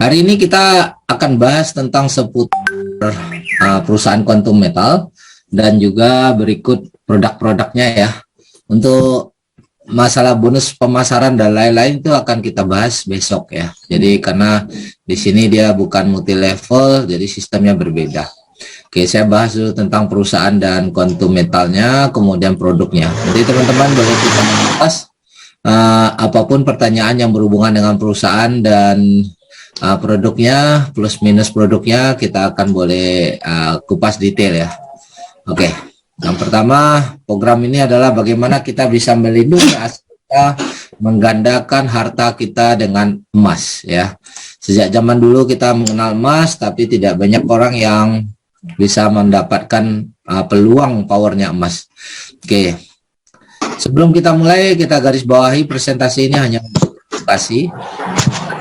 Hari ini kita akan bahas tentang seputar perusahaan Quantum Metal dan juga berikut produk-produknya ya. Untuk masalah bonus pemasaran dan lain-lain itu akan kita bahas besok ya. Jadi karena di sini dia bukan multi level, jadi sistemnya berbeda. Oke, saya bahas dulu tentang perusahaan dan Quantum Metalnya, kemudian produknya. Jadi teman-teman boleh kita bahas apapun pertanyaan yang berhubungan dengan perusahaan dan produknya, plus minus produknya, kita akan boleh kupas detail ya. Oke, yang pertama program ini adalah bagaimana kita bisa melindungi aset kita, menggandakan harta kita dengan emas ya. Sejak zaman dulu kita mengenal emas, tapi tidak banyak orang yang bisa mendapatkan peluang powernya emas. Oke, sebelum kita mulai, kita garis bawahi presentasi ini hanya untuk edukasi,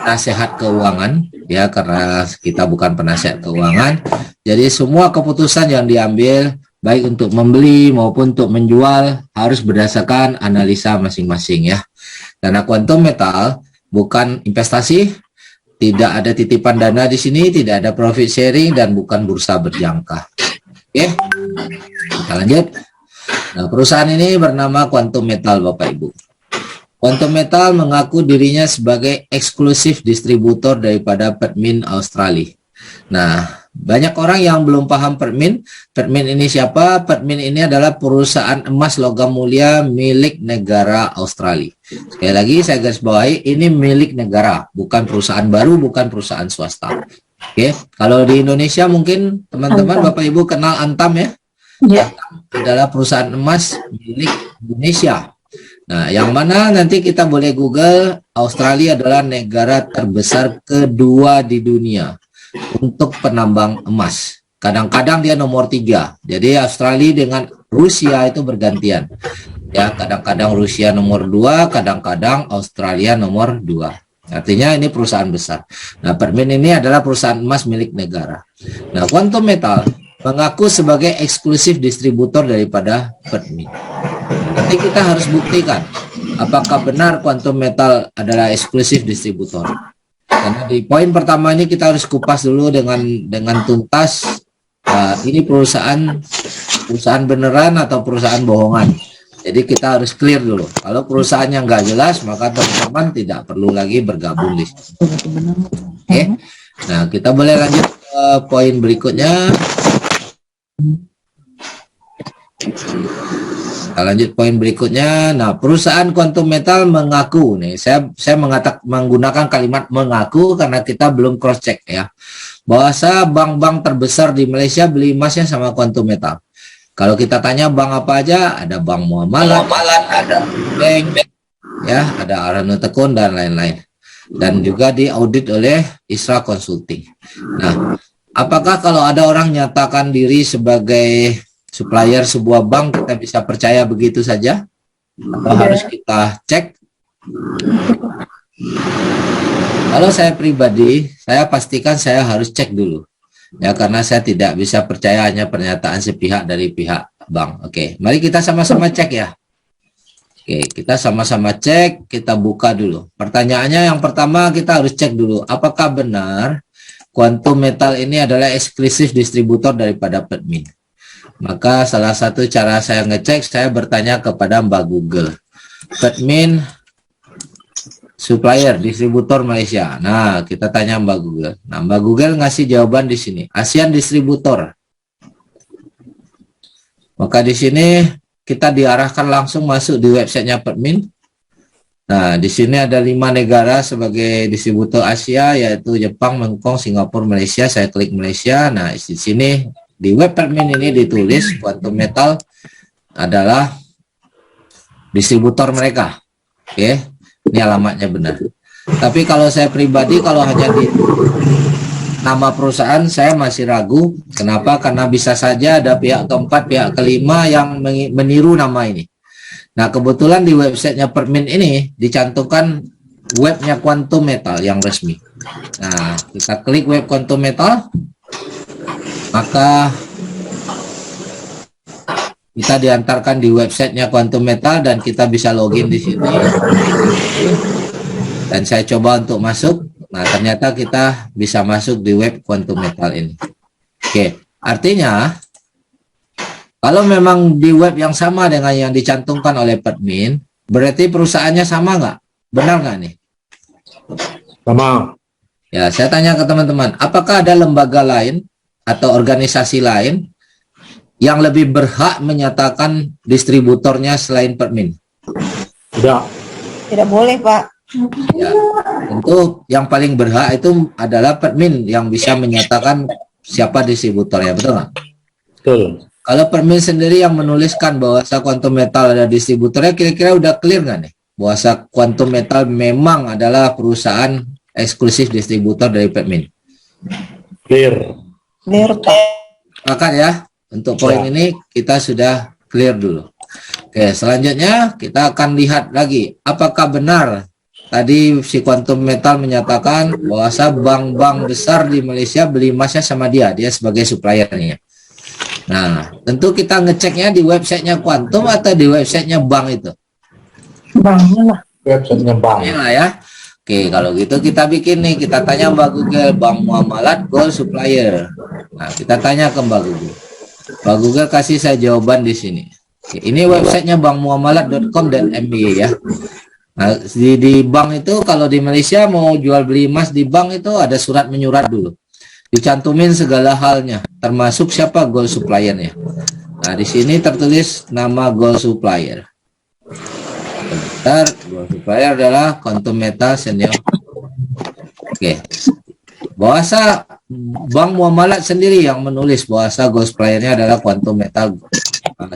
nasihat keuangan ya, karena kita bukan penasihat keuangan. Jadi semua keputusan yang diambil baik untuk membeli maupun untuk menjual harus berdasarkan analisa masing-masing ya. Karena Quantum Metal bukan investasi, tidak ada titipan dana di sini, tidak ada profit sharing, dan bukan bursa berjangka. Oke, kita lanjut. Nah, perusahaan ini bernama Quantum Metal, Bapak Ibu. Quantum Metal mengaku dirinya sebagai eksklusif distributor daripada Pertmin Australia. Nah, banyak orang yang belum paham Pertmin. Pertmin ini siapa? Pertmin ini adalah perusahaan emas logam mulia milik negara Australia. Sekali lagi saya garis bawahi, ini milik negara, bukan perusahaan baru, bukan perusahaan swasta. Oke, kalau di Indonesia mungkin teman-teman Bapak Ibu kenal Antam ya? Ya. Adalah perusahaan emas milik Indonesia. Nah, yang mana nanti kita boleh Google, Australia adalah negara terbesar kedua di dunia untuk penambang emas. Kadang-kadang dia nomor 3. Jadi Australia dengan Rusia itu bergantian. Ya, kadang-kadang Rusia nomor 2, kadang-kadang Australia nomor 2. Artinya ini perusahaan besar. Nah, Pertmin ini adalah perusahaan emas milik negara. Nah, Quantum Metal mengaku sebagai eksklusif distributor daripada Pertmin. Nanti kita harus buktikan apakah benar Quantum Metal adalah eksklusif distributor. Karena di poin pertama ini kita harus kupas dulu dengan tuntas ini perusahaan beneran atau perusahaan bohongan. Jadi kita harus clear dulu. Kalau perusahaannya nggak jelas, maka teman-teman tidak perlu lagi bergabung di sini. Oke. Nah, kita boleh lanjut ke poin berikutnya. Kita lanjut poin berikutnya. Nah, perusahaan Quantum Metal mengaku nih, saya menggunakan kalimat mengaku karena kita belum cross check ya, bahwa bank-bank terbesar di Malaysia beli emasnya sama Quantum Metal. Kalau kita tanya bank apa aja, ada Bank Muamalat, ada Bank, ya, ada Arano Tekun dan lain-lain. Dan juga diaudit oleh Isra Consulting. Nah, apakah kalau ada orang nyatakan diri sebagai supplier sebuah bank, kita bisa percaya begitu saja? Atau harus kita cek? Kalau saya pribadi, saya pastikan saya harus cek dulu. Ya, karena saya tidak bisa percaya hanya pernyataan sepihak dari pihak bank. Oke, mari kita sama-sama cek ya. Oke, kita sama-sama cek, kita buka dulu. Pertanyaannya yang pertama kita harus cek dulu, apakah benar Quantum Metal ini adalah eksklusif distributor daripada Pertmin? Maka salah satu cara saya ngecek, saya bertanya kepada Mbak Google. Pertmin supplier, distributor Malaysia. Nah, kita tanya Mbak Google. Nah, Mbak Google ngasih jawaban di sini. ASEAN distributor. Maka di sini kita diarahkan langsung masuk di websitenya Pertmin. Nah, di sini ada 5 negara sebagai distributor Asia, yaitu Jepang, Hongkong, Singapura, Malaysia. Saya klik Malaysia. Nah, di sini di web Pertmin ini ditulis Quantum Metal adalah distributor mereka. Oke. Ini alamatnya benar. Tapi kalau saya pribadi, kalau hanya di nama perusahaan, saya masih ragu. Kenapa? Karena bisa saja ada pihak keempat, pihak kelima yang meniru nama ini. Nah, kebetulan di websitenya Pertmin ini dicantumkan webnya Quantum Metal yang resmi. Nah, kita klik web Quantum Metal, maka kita diantarkan di websitenya Quantum Metal dan kita bisa login di sini. Dan saya coba untuk masuk. Nah, ternyata kita bisa masuk di web Quantum Metal ini. Oke, artinya kalau memang di web yang sama dengan yang dicantumkan oleh admin, berarti perusahaannya sama nggak? Benar nggak nih? Sama. Ya, saya tanya ke teman-teman, apakah ada lembaga lain atau organisasi lain yang lebih berhak menyatakan distributornya selain Permin? Tidak. Tidak boleh, Pak. Ya, tentu yang paling berhak itu adalah Permin yang bisa menyatakan siapa distributornya, betul nggak? Betul. Kalau Permin sendiri yang menuliskan bahwa Quantum Metal ada distributornya, kira-kira udah clear nggak nih? Bahwa Quantum Metal memang adalah perusahaan eksklusif distributor dari Permin. Clear. Clear, Pak. Sepakat ya? Untuk poin ini kita sudah clear dulu. Oke, selanjutnya kita akan lihat lagi apakah benar tadi si Quantum Metal menyatakan bahwa bank-bank besar di Malaysia beli emasnya sama dia sebagai suppliernya. Nah, tentu kita ngeceknya di websitenya Quantum atau di websitenya bank itu. Banknya lah. Websitenya bank. Ya, ya. Oke, kalau gitu kita bikin nih, kita tanya Mbak Google Bank Muamalat Gold Supplier. Nah, kita tanya ke Mbak Google. Mbak Google kasih saya jawaban di sini. Oke, ini websitenya bankmuamalat.com.my ya. Nah, di bank itu kalau di Malaysia mau jual beli emas di bank itu ada surat menyurat dulu. Dicantumin segala halnya, termasuk siapa gold suppliernya. Nah, di sini tertulis nama gold supplier. Bentar, gold supplier adalah Quantum Metal Senior. Oke. Bahasa Bank Muamalat sendiri yang menulis bahasa gold suppliernya adalah Quantum Metal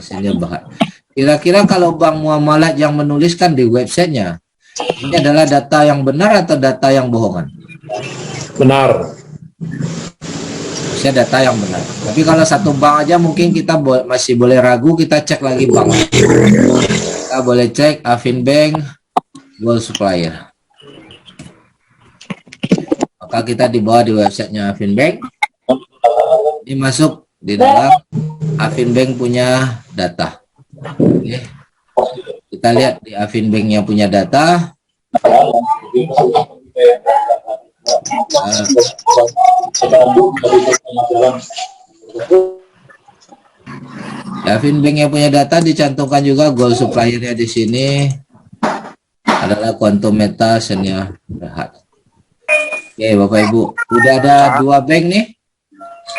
Senior Bahar. Kira-kira kalau Bank Muamalat yang menuliskan di websitenya, ini adalah data yang benar atau data yang bohongan? Benar. Saya data yang benar. Tapi kalau satu bank aja mungkin kita masih boleh ragu, kita cek lagi bank. Kita boleh cek Afinbank Gold Supplier. Maka kita dibawa di websitenya Afinbank. Ini masuk di dalam Afinbank punya data. Oke. Kita lihat di Afinbank-nya punya data. Afinbank yang punya data dicantumkan juga gold suppliernya di sini adalah Quantum Metal Senior Berhad. Oke, Bapak Ibu, udah ada dua bank nih,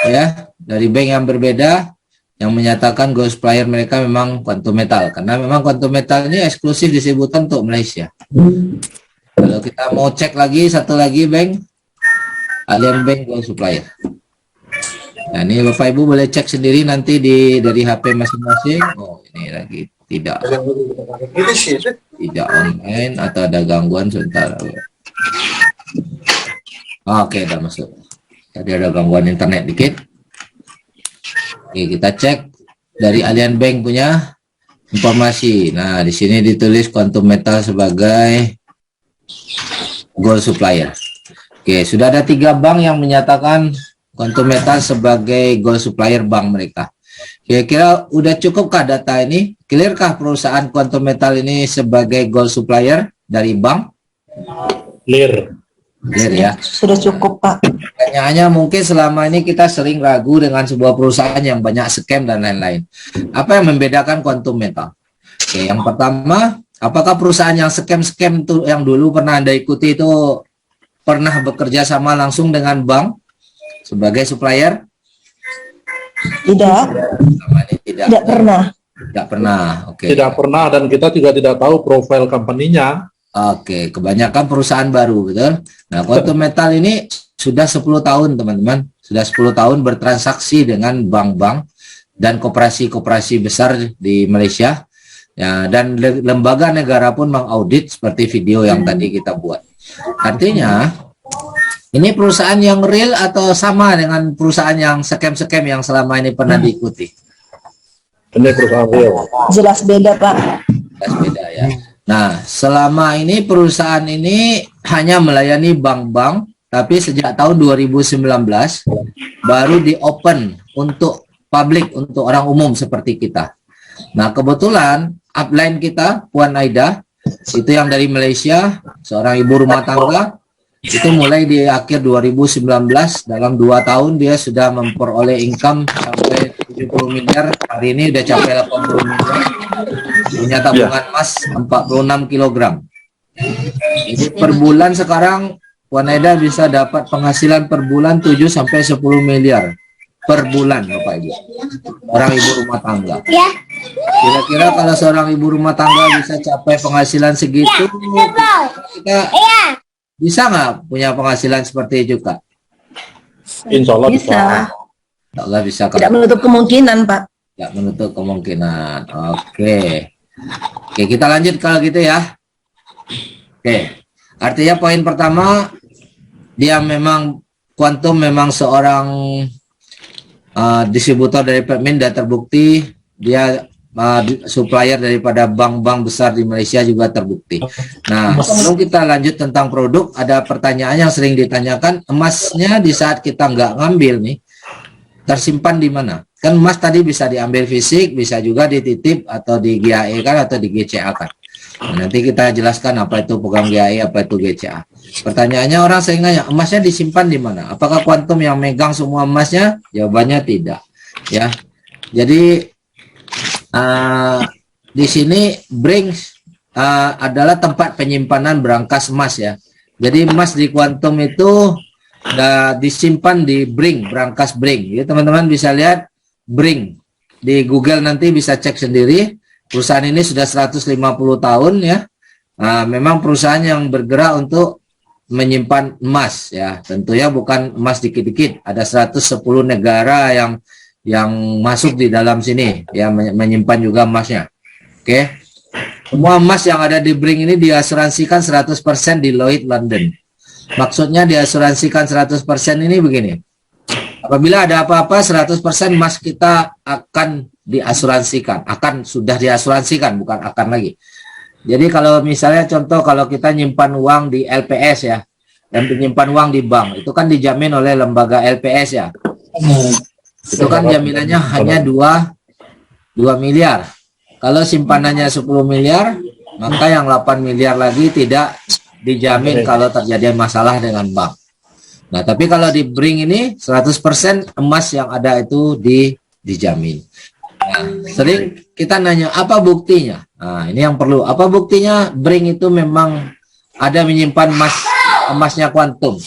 ya, dari bank yang berbeda yang menyatakan gold supplier mereka memang Quantum Metal, karena memang Quantum Metal ini eksklusif distributor untuk Malaysia. Kalau kita mau cek lagi satu lagi bank, Allianz Bank Gold Supplier. Nah, ini Bapak Ibu boleh cek sendiri nanti dari HP masing-masing. Oh, ini lagi tidak online atau ada gangguan sebentar. Oke, udah masuk. Tadi ada gangguan internet dikit. Oke, kita cek dari Allianz Bank punya informasi. Nah, di sini ditulis Quantum Metal sebagai gold supplier. Oke, sudah ada 3 bank yang menyatakan Quantum Metal sebagai gold supplier bank mereka. Kira-kira udah cukupkah data ini? Clearkah perusahaan Quantum Metal ini sebagai gold supplier dari bank? Clear. Clear ya. Sudah cukup, Pak. Hanya mungkin selama ini kita sering ragu dengan sebuah perusahaan yang banyak scam dan lain-lain. Apa yang membedakan Quantum Metal? Oke, yang pertama, apakah perusahaan yang scam-scam itu yang dulu pernah Anda ikuti itu pernah bekerja sama langsung dengan bank sebagai supplier? Tidak. Tidak pernah. Tidak pernah. Oke. Tidak pernah, dan kita juga tidak tahu profil company-nya. Oke, kebanyakan perusahaan baru, betul. Nah, Quantum Metal ini sudah 10 tahun, teman-teman. Sudah 10 tahun bertransaksi dengan bank-bank dan koperasi-koperasi besar di Malaysia. Ya, dan lembaga negara pun mengaudit seperti video yang tadi kita buat. Artinya, ini perusahaan yang real atau sama dengan perusahaan yang scam-scam yang selama ini pernah diikuti? Ini perusahaan real. Jelas beda, Pak. Jelas beda ya. Nah, selama ini perusahaan ini hanya melayani bank-bank, tapi sejak tahun 2019 baru di-open untuk publik, untuk orang umum seperti kita. Nah, kebetulan upline kita, Puan Aida, itu yang dari Malaysia, seorang ibu rumah tangga, Itu mulai di akhir 2019, dalam 2 tahun dia sudah memperoleh income sampai 70 miliar, hari ini udah capai 80 miliar, punya tabungan emas 46 kilogram. Jadi per bulan sekarang Wanaida bisa dapat penghasilan per bulan 7 sampai 10 miliar per bulan, Bapak Ibu. Orang ibu rumah tangga. Kira-kira kalau seorang ibu rumah tangga bisa capai penghasilan segitu, kita bisa nggak punya penghasilan seperti itu, Kak? Insya Allah bisa. Bisa. Insya Allah bisa, Kak. Tidak menutup kemungkinan, Pak. Tidak menutup kemungkinan. Oke. Oke, kita lanjut kalau gitu ya. Oke. Artinya poin pertama, dia memang Quantum memang seorang distributor dari Pepmin dan terbukti dia supplier daripada bank-bank besar di Malaysia juga terbukti. Nah, sebelum kita lanjut tentang produk, ada pertanyaan yang sering ditanyakan, emasnya di saat kita nggak ngambil nih, tersimpan di mana? Kan emas tadi bisa diambil fisik, bisa juga dititip atau di GAE kan atau di GCA kan. Nah, nanti kita jelaskan apa itu program GAE, apa itu GCA. Pertanyaannya orang sering nanya, emasnya disimpan di mana? Apakah Quantum yang megang semua emasnya? Jawabannya tidak. Ya, jadi di sini Brings adalah tempat penyimpanan berangkas emas ya. Jadi emas di Quantum itu disimpan di Bring, berangkas Bring. Ya, teman-teman bisa lihat Bring di Google, nanti bisa cek sendiri. Perusahaan ini sudah 150 tahun ya. Memang perusahaan yang bergerak untuk menyimpan emas ya. Tentunya bukan emas dikit-dikit. Ada 110 negara yang masuk di dalam sini ya, menyimpan juga emasnya. Oke. Semua emas yang ada di Bring ini diasuransikan 100% di Lloyd London. Maksudnya diasuransikan 100% ini begini. Apabila ada apa-apa 100% emas kita akan diasuransikan, sudah diasuransikan, bukan akan lagi. Jadi kalau misalnya contoh kalau kita nyimpan uang di LPS ya, dan menyimpan uang di bank, itu kan dijamin oleh lembaga LPS ya. Itu kan jaminannya hanya 2 miliar. Kalau simpanannya 10 miliar, maka yang 8 miliar lagi tidak dijamin kalau terjadi masalah dengan bank. Nah, tapi kalau di Bring ini 100% emas yang ada itu dijamin. Nah, sering kita nanya apa buktinya? Nah, ini yang perlu. Apa buktinya Bring itu memang ada menyimpan emasnya Quantum?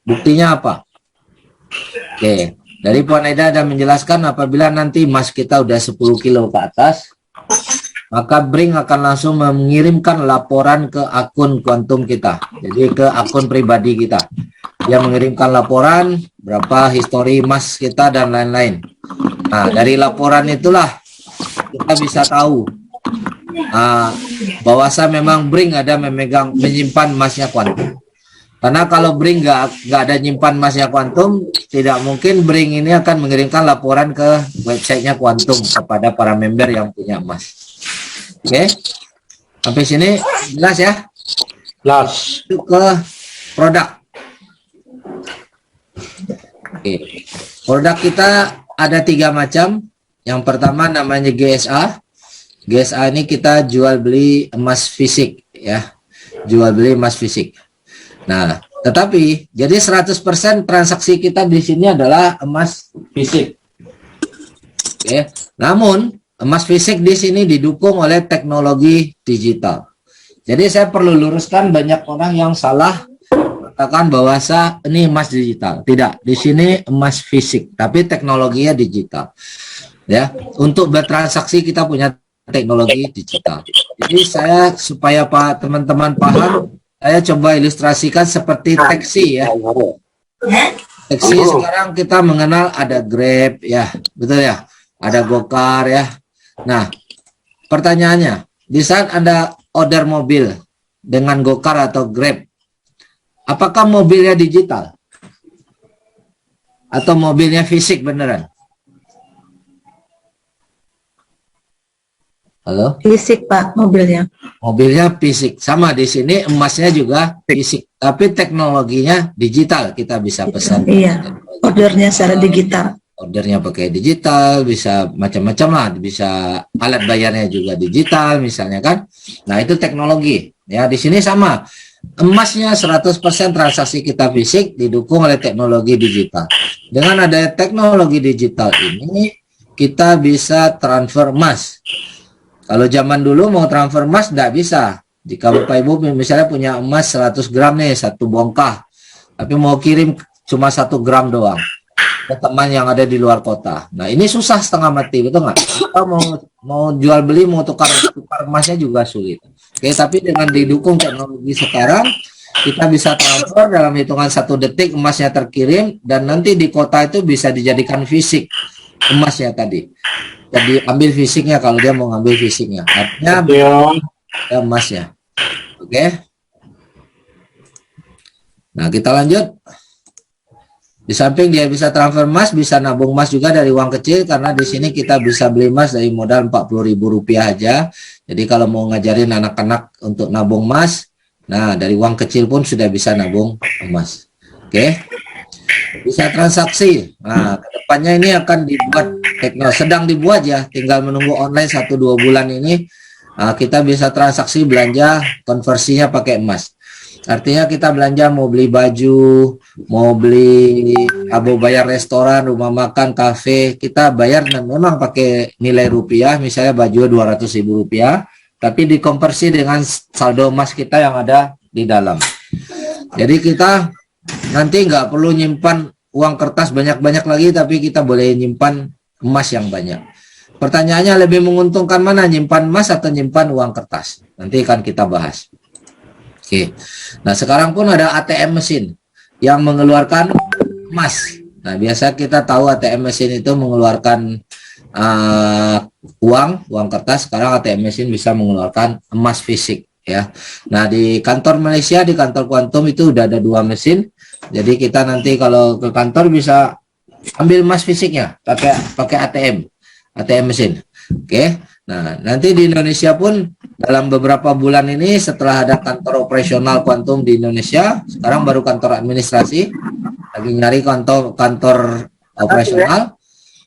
Buktinya apa? Oke. Dari Puan Aida ada menjelaskan apabila nanti emas kita udah 10 kilo ke atas, maka Bring akan langsung mengirimkan laporan ke akun Quantum kita. Jadi ke akun pribadi kita. Dia mengirimkan laporan berapa histori emas kita dan lain-lain. Nah, dari laporan itulah kita bisa tahu bahwasa memang Bring ada menyimpan emasnya Quantum. Karena kalau Bring nggak ada nyimpan emasnya Quantum, tidak mungkin Bring ini akan mengirimkan laporan ke websitenya Quantum kepada para member yang punya emas. Oke, sampai sini jelas ya? Jelas. Itu ke produk. Oke, produk kita ada 3 macam. Yang pertama namanya GSA. GSA ini kita jual beli emas fisik ya, jual beli emas fisik. Nah, tetapi jadi 100% transaksi kita di sini adalah emas fisik. Oke. Namun emas fisik di sini didukung oleh teknologi digital. Jadi saya perlu luruskan, banyak orang yang salah katakan bahwasa ini emas digital. Tidak, di sini emas fisik, tapi teknologinya digital. Ya, untuk bertransaksi kita punya teknologi digital. Jadi saya supaya teman-teman paham, saya coba ilustrasikan seperti taksi ya. Taksi sekarang kita mengenal ada Grab ya, betul ya. Ada Gokar ya. Nah, pertanyaannya, di saat Anda order mobil dengan Gokar atau Grab, apakah mobilnya digital? Atau mobilnya fisik beneran? Halo? Fisik, Pak, mobilnya. Mobilnya fisik. Sama di sini emasnya juga fisik. Tapi teknologinya digital. Kita bisa pesan. Iya, ordernya secara digital. Ordernya pakai digital, bisa macam-macam lah. Bisa alat bayarnya juga digital misalnya kan. Nah, itu teknologi. Ya, di sini sama. Emasnya 100% transaksi kita fisik didukung oleh teknologi digital. Dengan adanya teknologi digital ini, kita bisa transfer emas. Kalau zaman dulu mau transfer emas tidak bisa. Jika Bapak Ibu misalnya punya emas 100 gram nih, satu bongkah, tapi mau kirim cuma 1 gram doang ke teman yang ada di luar kota. Nah ini susah setengah mati, betul nggak? Kita mau jual beli, mau tukar emasnya juga sulit. Oke, tapi dengan didukung teknologi sekarang, kita bisa transfer dalam hitungan 1 detik emasnya terkirim, dan nanti di kota itu bisa dijadikan fisik emasnya tadi. Jadi ambil fisiknya kalau dia mau ngambil fisiknya. Artinya ya, emasnya. Oke. Nah, kita lanjut. Di samping dia bisa transfer emas, bisa nabung emas juga dari uang kecil, karena di sini kita bisa beli emas dari modal Rp40.000 aja. Jadi kalau mau ngajarin anak-anak untuk nabung emas, nah dari uang kecil pun sudah bisa nabung emas. Oke. Bisa transaksi. Nah, kedepannya ini akan dibuat, sedang dibuat ya, tinggal menunggu online 1-2 bulan ini. Kita bisa transaksi belanja konversinya pakai emas. Artinya kita belanja mau beli baju, mau beli bayar restoran, rumah makan, kafe, kita bayar memang pakai nilai rupiah, misalnya baju Rp200.000, tapi dikonversi dengan saldo emas kita yang ada di dalam. Jadi kita nanti nggak perlu nyimpan uang kertas banyak-banyak lagi, tapi kita boleh nyimpan emas yang banyak. Pertanyaannya, lebih menguntungkan mana, nyimpan emas atau nyimpan uang kertas? Nanti akan kita bahas. Oke. Nah, sekarang pun ada ATM mesin yang mengeluarkan emas. Nah, biasa kita tahu ATM mesin itu mengeluarkan uang kertas. Sekarang ATM mesin bisa mengeluarkan emas fisik ya. Nah, di kantor Malaysia, di kantor Quantum itu udah ada 2 mesin. Jadi kita nanti kalau ke kantor bisa ambil emas fisiknya pakai ATM mesin. Oke. Nah, nanti di Indonesia pun dalam beberapa bulan ini, setelah ada kantor operasional Quantum di Indonesia, sekarang baru kantor administrasi, lagi nyari kantor operasional,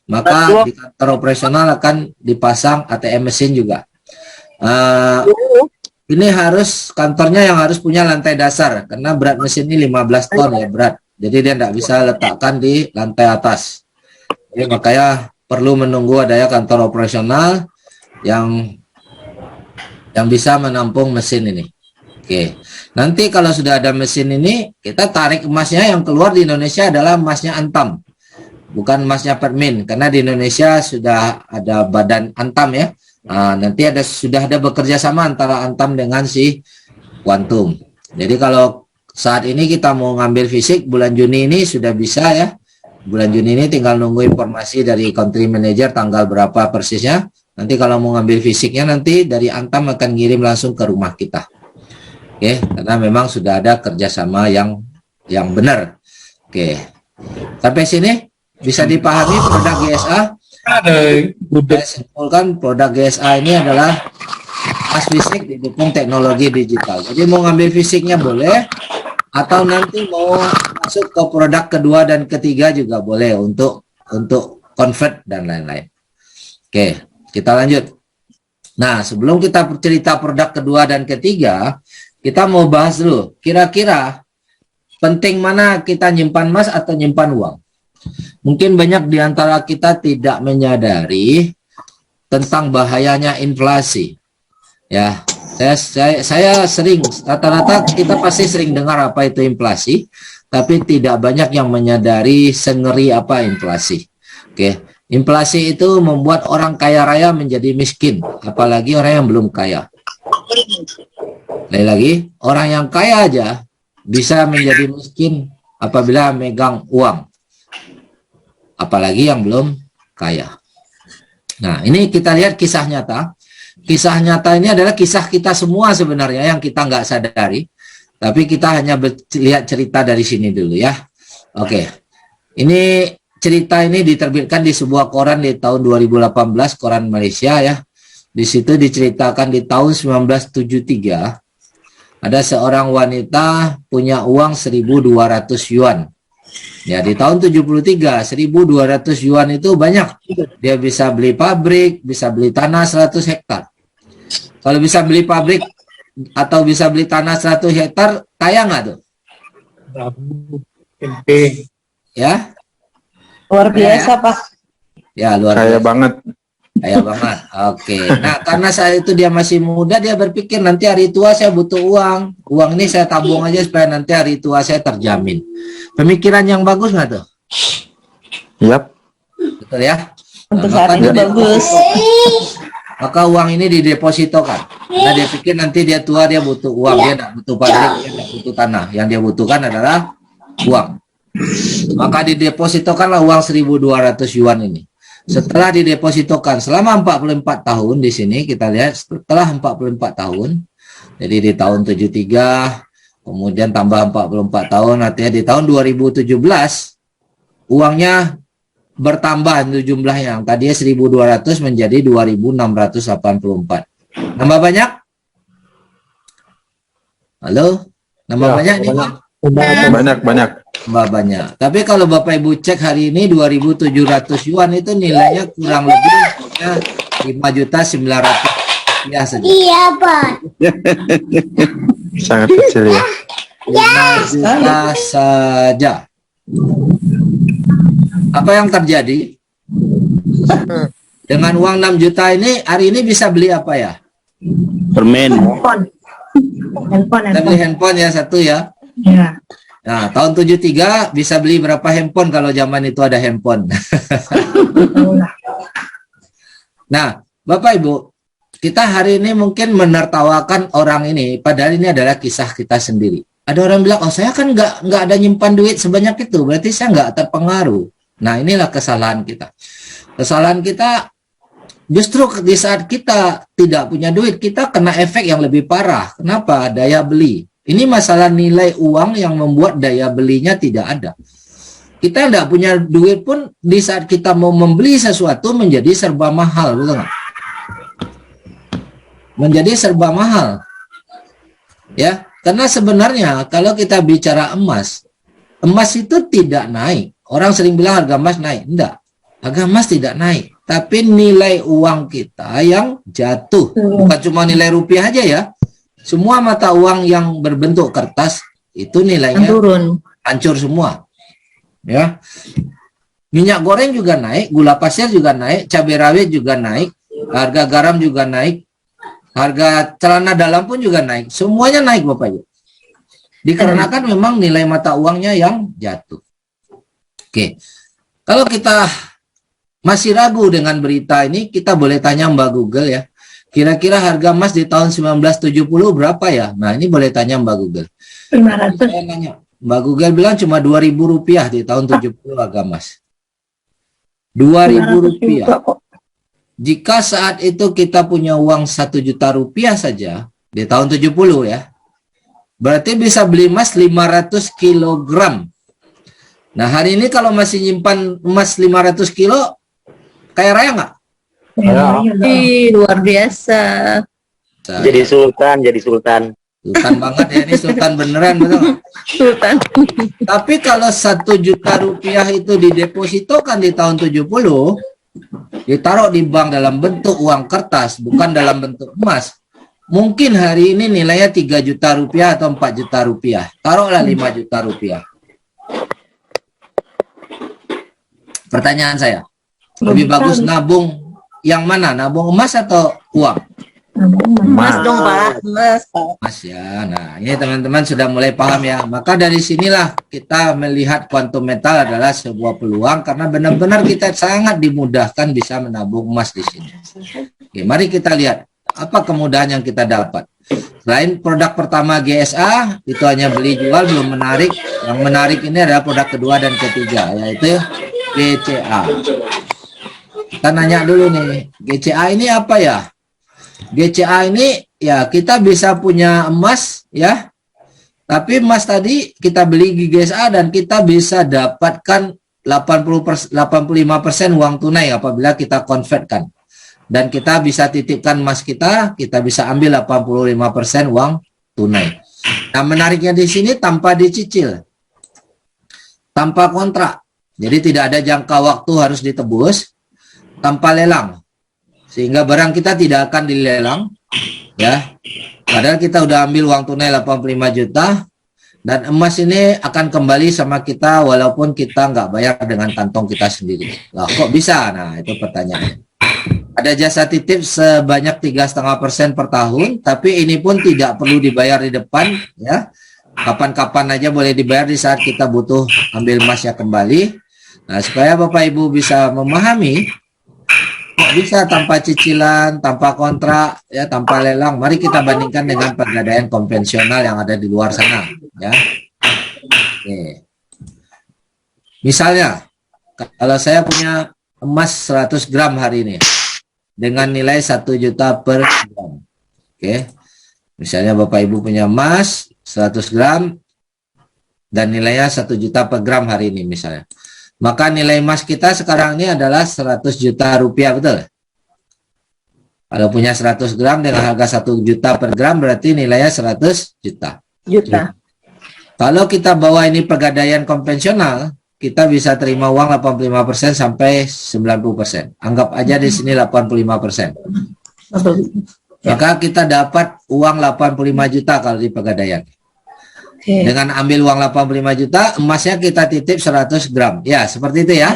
maka di kantor operasional akan dipasang ATM mesin juga. Ini harus kantornya yang harus punya lantai dasar, karena berat mesin ini 15 ton ya berat, jadi dia tidak bisa letakkan di lantai atas. Jadi makanya perlu menunggu adanya kantor operasional yang bisa menampung mesin ini. Oke. Nanti kalau sudah ada mesin ini, kita tarik emasnya, yang keluar di Indonesia adalah emasnya Antam. Bukan emasnya Permin, karena di Indonesia sudah ada badan Antam ya. Nah, nanti sudah ada bekerja sama antara Antam dengan si Quantum. Jadi kalau saat ini kita mau ngambil fisik, bulan Juni ini sudah bisa ya. Bulan Juni ini tinggal nunggu informasi dari country manager tanggal berapa persisnya. Nanti kalau mau ngambil fisiknya, nanti dari Antam akan ngirim langsung ke rumah kita. Oke, karena memang sudah ada kerjasama yang benar. Oke, sampai sini bisa dipahami produk GSA. Saya simpulkan produk GSA ini adalah emas fisik didukung teknologi digital. Jadi mau ngambil fisiknya boleh, atau nanti mau masuk ke produk kedua dan ketiga juga boleh untuk convert dan lain-lain. Oke. Kita lanjut. Nah, sebelum kita cerita produk kedua dan ketiga, kita mau bahas dulu, kira-kira penting mana kita nyimpan emas atau nyimpan uang? Mungkin banyak di antara kita tidak menyadari tentang bahayanya inflasi. Ya, saya sering, rata-rata kita pasti sering dengar apa itu inflasi, tapi tidak banyak yang menyadari sengeri apa inflasi. Oke. Inflasi itu membuat orang kaya raya menjadi miskin, apalagi orang yang belum kaya. Lagi, orang yang kaya aja bisa menjadi miskin apabila megang uang, apalagi yang belum kaya. Nah, ini kita lihat kisah nyata. Kisah nyata ini adalah kisah kita semua sebenarnya yang kita nggak sadari, tapi kita hanya lihat cerita dari sini dulu ya. Oke, ini cerita ini diterbitkan di sebuah koran di tahun 2018, koran Malaysia ya. Di situ diceritakan di tahun 1973 ada seorang wanita punya uang 1.200 yuan. Ya, di tahun 73 1.200 yuan itu banyak. Dia bisa beli pabrik, bisa beli tanah 100 hektar. Kalau bisa beli pabrik atau bisa beli tanah 100 hektar, kaya nggak tuh? Penting. Ya, Luar biasa, Pak. ya luar Kaya biasa. banget. Kaya banget. Oke. Nah, karena saat itu dia masih muda, dia berpikir nanti hari tua saya butuh uang. Uang ini saya tabung aja supaya nanti hari tua saya terjamin. Pemikiran yang bagus nggak tuh? Yap. Betul ya? Untuk Nah, saat ini bagus. maka uang ini didepositokan. Nah, dia pikir nanti dia tua dia butuh uang, dia tidak butuh pabrik, dia tidak butuh tanah. Yang dia butuhkan adalah uang. Maka didepositokanlah uang 1.200 yuan ini. Setelah didepositokan selama 44 tahun di sini kita lihat setelah 44 tahun. Jadi di tahun 73 kemudian tambah 44 tahun artinya di tahun 2017 uangnya bertambah jumlahnya. Yang tadinya 1.200 menjadi 2.684. Nambah banyak? Halo? Nambah Ya, banyak nih, banyak. Pak? Banyak. Tambah banyak. Tapi kalau Bapak Ibu cek hari ini 2.700 yuan itu nilainya kurang lebih 5.900.000 rupiah saja. Iya, Pak. Sangat kecil ya. 5 juta saja. Apa yang terjadi? Dengan uang 6 juta ini, hari ini bisa beli apa ya? Permen. Handphone. Kita beli handphone ya, satu ya. Ya. Nah, tahun 73 bisa beli berapa handphone kalau zaman itu ada handphone. Nah, Bapak Ibu, kita hari ini mungkin menertawakan orang ini, padahal ini adalah kisah kita sendiri. Ada orang bilang, oh saya kan nggak ada nyimpan duit sebanyak itu, berarti saya nggak terpengaruh. Nah, inilah kesalahan kita. Kesalahan kita justru di saat kita tidak punya duit, kita kena efek yang lebih parah. Kenapa? Daya beli. Ini masalah nilai uang yang membuat daya belinya tidak ada. Kita tidak punya duit pun di saat kita mau membeli sesuatu menjadi serba mahal, betul nggak? Menjadi serba mahal. Ya, karena sebenarnya kalau kita bicara emas, emas itu tidak naik. Orang sering bilang harga emas naik. Enggak. Harga emas tidak naik, tapi nilai uang kita yang jatuh. Bukan cuma nilai rupiah aja ya. Semua mata uang yang berbentuk kertas itu nilainya Turun. hancur semua. Ya. Minyak goreng juga naik, gula pasir juga naik, cabai rawit juga naik, harga garam juga naik, harga celana dalam pun juga naik. Semuanya naik Bapak Ibu. Dikarenakan memang nilai mata uangnya yang jatuh. Oke. Kalau kita masih ragu dengan berita ini, kita boleh tanya Mbak Google ya. Kira-kira harga emas di tahun 1970 berapa ya? Nah, ini boleh tanya Mbak Google. 500. Saya nanya, Mbak Google bilang cuma 2.000 rupiah di tahun 70 harga emas. 2.000 rupiah. Jika saat itu kita punya uang 1 juta rupiah saja, di tahun 70 ya, berarti bisa beli emas 500 kilogram. Nah, hari ini kalau masih nyimpan emas 500 kilo, kaya raya nggak? Ya. Ih, luar biasa. Jadi sultan. Sultan banget ya, ini sultan beneran, betul nggak? Sultan. Tapi kalau 1 juta rupiah itu didepositokan di tahun 70, ditaruh di bank dalam bentuk uang kertas, bukan dalam bentuk emas, mungkin hari ini nilainya 3 juta rupiah atau 4 juta rupiah. Taruhlah 5 juta rupiah. Pertanyaan saya, lebih bagus nabung yang mana? Nabung emas atau uang? Mas dong, Pak. Mas. Mas ya. Nah, ini teman-teman sudah mulai paham ya. Maka dari sinilah kita melihat kuantum metal adalah sebuah peluang karena benar-benar kita sangat dimudahkan bisa menabung emas di sini. Oke, mari kita lihat apa kemudahan yang kita dapat. Selain produk pertama GSA, itu hanya beli jual belum menarik. Yang menarik ini adalah produk kedua dan ketiga, yaitu GCA. Kita nanya dulu nih, GCA ini apa ya? GCA ini ya kita bisa punya emas ya, tapi emas tadi kita beli di GSA dan kita bisa dapatkan 85% uang tunai apabila kita konvertkan, dan kita bisa titipkan emas kita bisa ambil 85% uang tunai. Nah, menariknya di sini tanpa dicicil, tanpa kontrak, jadi tidak ada jangka waktu harus ditebus, tanpa lelang. sehingga barang kita tidak akan dilelang, ya. Padahal kita udah ambil uang tunai 85 juta, dan emas ini akan kembali sama kita walaupun kita nggak bayar dengan kantong kita sendiri. Lah, kok bisa? Nah, itu pertanyaannya. Ada jasa titip sebanyak 3,5% per tahun, tapi ini pun tidak perlu dibayar di depan, ya. Kapan-kapan aja boleh dibayar di saat kita butuh ambil emasnya kembali. Nah, supaya Bapak Ibu bisa memahami, kok bisa tanpa cicilan, tanpa kontrak, ya, tanpa lelang. Mari kita bandingkan dengan pegadaian konvensional yang ada di luar sana, ya. Oke. Misalnya, kalau saya punya emas 100 gram hari ini dengan nilai 1 juta per gram. Oke. Misalnya Bapak Ibu punya emas 100 gram dan nilainya 1 juta per gram hari ini misalnya. Maka nilai emas kita sekarang ini adalah 100 juta rupiah, betul? Kalau punya 100 gram dengan harga 1 juta per gram berarti nilainya 100 juta. Kalau kita bawa ini pegadaian konvensional, kita bisa terima uang 85% sampai 90%. Anggap aja di sini 85%. Maka kita dapat uang 85 juta kalau di pegadaian. Dengan ambil uang 85 juta, emasnya kita titip 100 gram. Ya, seperti itu ya.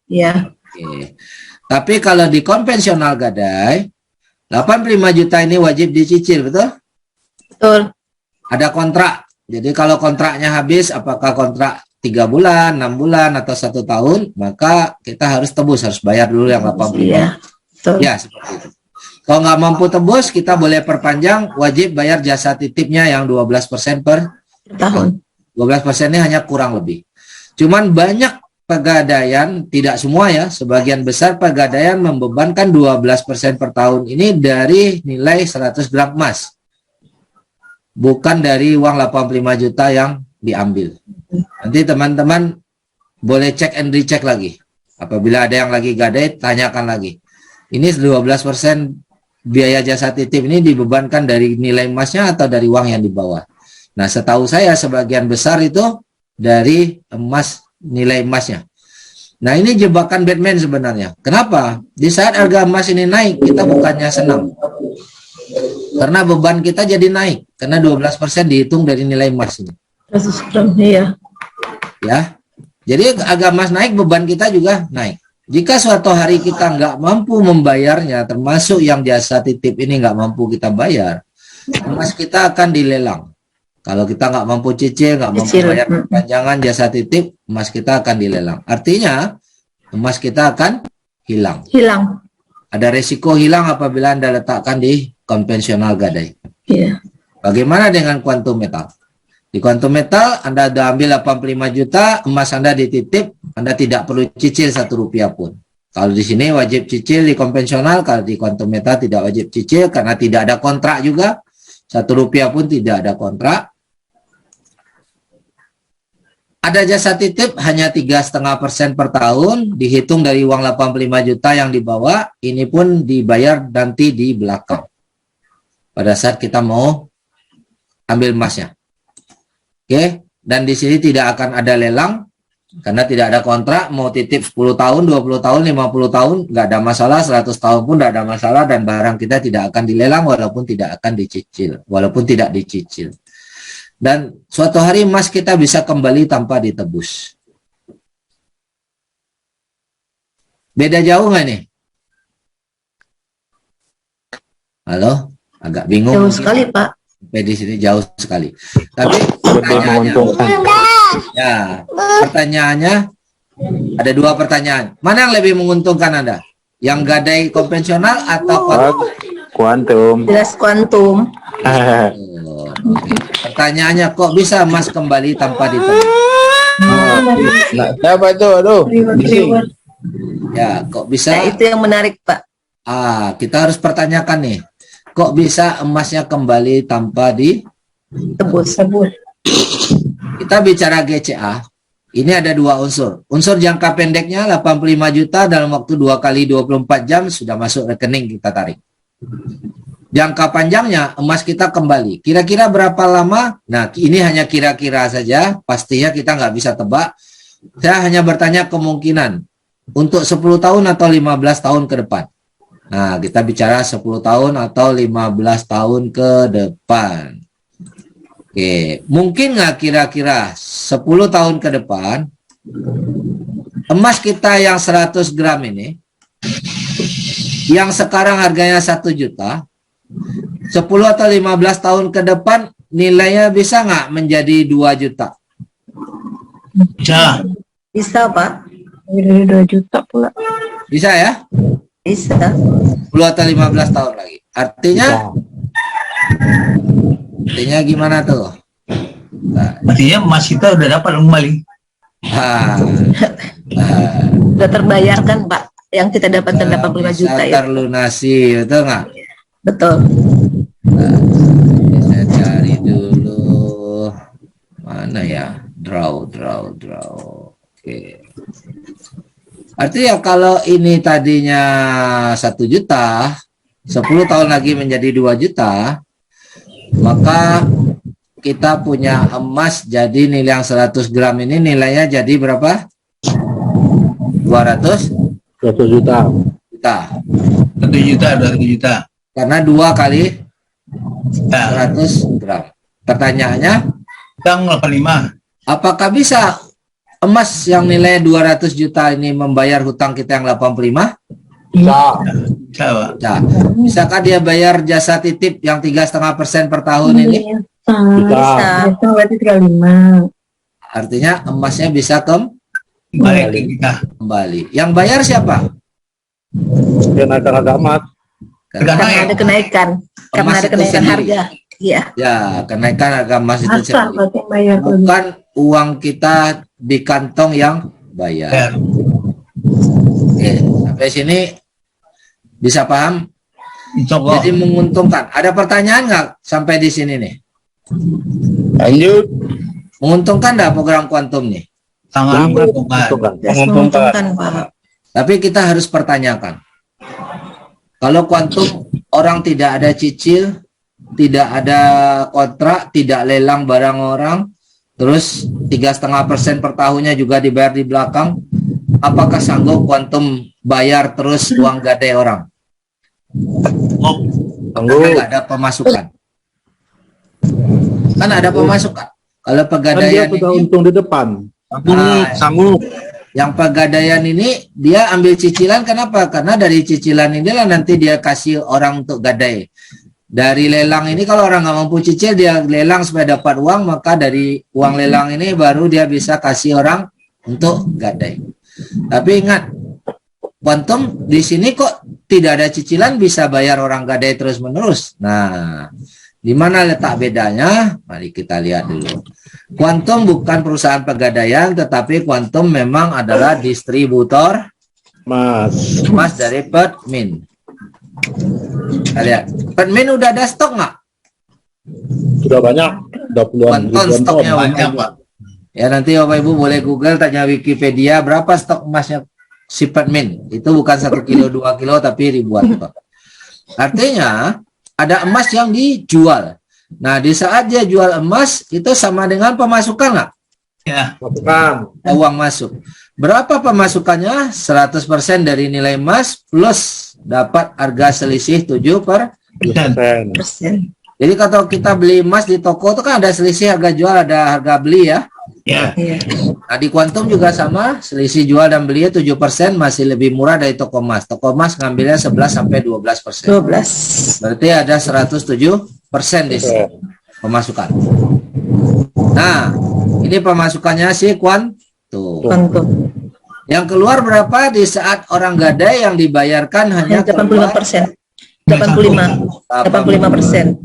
Ya. Oke. Tapi kalau di konvensional gadai, 85 juta ini wajib dicicil, betul? Betul. Ada kontrak. Jadi kalau kontraknya habis, apakah kontrak 3 bulan, 6 bulan, atau 1 tahun, maka kita harus tebus, harus bayar dulu yang 85. Ya, betul. Ya, seperti itu. Kalau nggak mampu tebus, kita boleh perpanjang, wajib bayar jasa titipnya yang 12% per tahun. 12% ini hanya kurang lebih. Cuman banyak pegadaian, tidak semua ya, sebagian besar pegadaian membebankan 12% per tahun ini dari nilai 100 gram emas. Bukan dari uang 85 juta yang diambil. Nanti teman-teman boleh cek and recheck lagi. Apabila ada yang lagi gadai, tanyakan lagi. Ini 12% biaya jasa titip ini dibebankan dari nilai emasnya atau dari uang yang dibawa. Nah, setahu saya sebagian besar itu dari emas, nilai emasnya. Nah, ini jebakan Batman sebenarnya. Kenapa? Di saat harga emas ini naik, kita bukannya senang. Karena beban kita jadi naik. Karena 12% dihitung dari nilai emas ini. 100 gram, iya. Ya, jadi harga emas naik, beban kita juga naik. Jika suatu hari kita nggak mampu membayarnya, termasuk yang jasa titip ini nggak mampu kita bayar, emas kita akan dilelang. Kalau kita nggak mampu cicil, nggak mampu bayar perpanjangan jasa titip, emas kita akan dilelang. Artinya, emas kita akan hilang. Hilang. Ada resiko hilang apabila Anda letakkan di konvensional gadai. Iya. Bagaimana dengan kuantum metal? Di kuantum metal, Anda sudah ambil 85 juta, emas Anda dititip, Anda tidak perlu cicil 1 rupiah pun. Kalau di sini wajib cicil di konvensional, kalau di kuantum metal tidak wajib cicil karena tidak ada kontrak juga. 1 rupiah pun tidak ada kontrak. Ada jasa titip hanya 3,5% per tahun, dihitung dari uang 85 juta yang dibawa, ini pun dibayar nanti di belakang. Pada saat kita mau ambil emasnya. Oke, dan di sini tidak akan ada lelang karena tidak ada kontrak, mau titip 10 tahun, 20 tahun, 50 tahun, nggak ada masalah, 100 tahun pun nggak ada masalah, dan barang kita tidak akan dilelang walaupun tidak akan dicicil, walaupun tidak dicicil. Dan suatu hari emas kita bisa kembali tanpa ditebus. Beda jauh nggak nih? Halo? Agak bingung. Jauh sekali, Pak. Sampai di sini jauh sekali. Tapi Lebih menguntungkan. ya, pertanyaannya ada 2 pertanyaan. Mana yang lebih menguntungkan Anda? Yang gadai konvensional atau Kuantum. Jelas kuantum. Oh, oke. Pertanyaannya, kok bisa emas kembali tanpa ditebus? Nah, siapa itu? Aduh, bising. Ya, kok bisa? Nah, itu yang menarik, Pak. Kita harus pertanyakan nih. Kok bisa emasnya kembali tanpa Tebus. Kita bicara GCA, ini ada 2 unsur. Unsur jangka pendeknya 85 juta dalam waktu 2 kali 24 jam sudah masuk rekening kita tarik. Jangka panjangnya emas kita kembali. Kira-kira berapa lama? Nah, ini hanya kira-kira saja. Pastinya kita nggak bisa tebak. Saya hanya bertanya kemungkinan untuk 10 tahun atau 15 tahun ke depan. Nah, kita bicara 10 tahun atau 15 tahun ke depan. Oke, mungkin nggak kira-kira 10 tahun ke depan emas kita yang 100 gram ini yang sekarang harganya 1 juta 10 atau 15 tahun ke depan nilainya bisa nggak menjadi 2 juta? Bisa. Bisa, Pak. Dari 2 juta pula. Bisa ya? Bisa. 10 atau 15 tahun lagi. Artinya gimana tuh? Nah, Artinya emas kita udah dapat kembali. ah, Udah terbayarkan, Pak. Yang kita dapatkan 85 bisa juta ya. terlunasi, betul nggak? Betul. Saya cari dulu mana ya, draw. Oke. Artinya kalau ini tadinya 1 juta, 10 tahun lagi menjadi 2 juta, maka kita punya emas jadi nilai yang 100 gram ini nilainya jadi berapa? 200 juta. juta. 1 juta, 2 juta. Karena 2 kali Ya, 100 gram. Pertanyaannya, utang 85. apakah bisa emas yang nilai 200 juta ini membayar hutang kita yang 85? Bisa. Bisa, Pak. Nah, bisakah dia bayar jasa titip yang 3,5% per tahun ini? Bisa. Bisa berarti 35. Artinya emasnya bisa Balik ke kita. kembali. Yang bayar siapa? Kenaikan harga emas. Karena Karena ada kenaikan. Karena emas ada itu kenaikan sendiri. harga. Iya. Ya, kenaikan harga emas itu Asal sendiri. berarti bayar lebih. Bukan uang kita di kantong yang bayar. Ya. Oke, sampai sini bisa paham? Insya Allah. Jadi menguntungkan. Ada pertanyaan nggak sampai di sini nih? Lanjut. Menguntungkan nggak program kuantum nih? Sangat menguntungkan. Menguntungkan, Pak. Tapi kita harus pertanyakan. Kalau kuantum orang tidak ada cicil, tidak ada kontrak, tidak lelang barang orang, terus 3,5% per tahunnya juga dibayar di belakang, apakah sanggup kuantum bayar terus uang gadai orang? Oh, Karena nggak ada pemasukan. Kan ada pemasukan. Kalau Kan dia pegadaian sudah ini, untung di depan. Sanggup. yang pegadaian ini dia ambil cicilan, kenapa? Karena dari cicilan inilah nanti dia kasih orang untuk gadai. Dari lelang ini kalau orang nggak mampu cicil, dia lelang supaya dapat uang, maka dari uang lelang ini baru dia bisa kasih orang untuk gadai. Tapi ingat, kuantum di sini kok tidak ada cicilan bisa bayar orang gadai terus menerus. Nah, di mana letak bedanya? Mari kita lihat dulu. Kuantum bukan perusahaan pegadaian, tetapi kuantum memang adalah distributor Mas. emas dari Pertmin. Kita lihat, Pertmin udah ada stok nggak? Sudah banyak. Udah puluhan Kuantum ribuan ton. stoknya banyak, Pak. Ya nanti Bapak Ibu boleh Google, tanya Wikipedia berapa stok emasnya si Pertmin. Itu bukan 1 kilo, 2 kilo, tapi ribuan ton. Artinya ada emas yang dijual. Nah, di saat dia jual emas, itu sama dengan pemasukan nggak? Ya. Bukan. Ada uang masuk. Berapa pemasukannya? 100% dari nilai emas plus dapat harga selisih 7%. Persen. Jadi kalau kita beli emas di toko itu kan ada selisih harga jual, ada harga beli ya. Ya. Iya. Nah, di kuantum juga sama, selisih jual dan belinya 7%, masih lebih murah dari toko emas. Toko emas ngambilnya 11 sampai 12%. 12. Berarti ada 107% di sini pemasukan. Nah, ini pemasukannya si kuantum. Kuantum. Yang keluar berapa di saat orang gadai yang dibayarkan hanya 85%. 85%.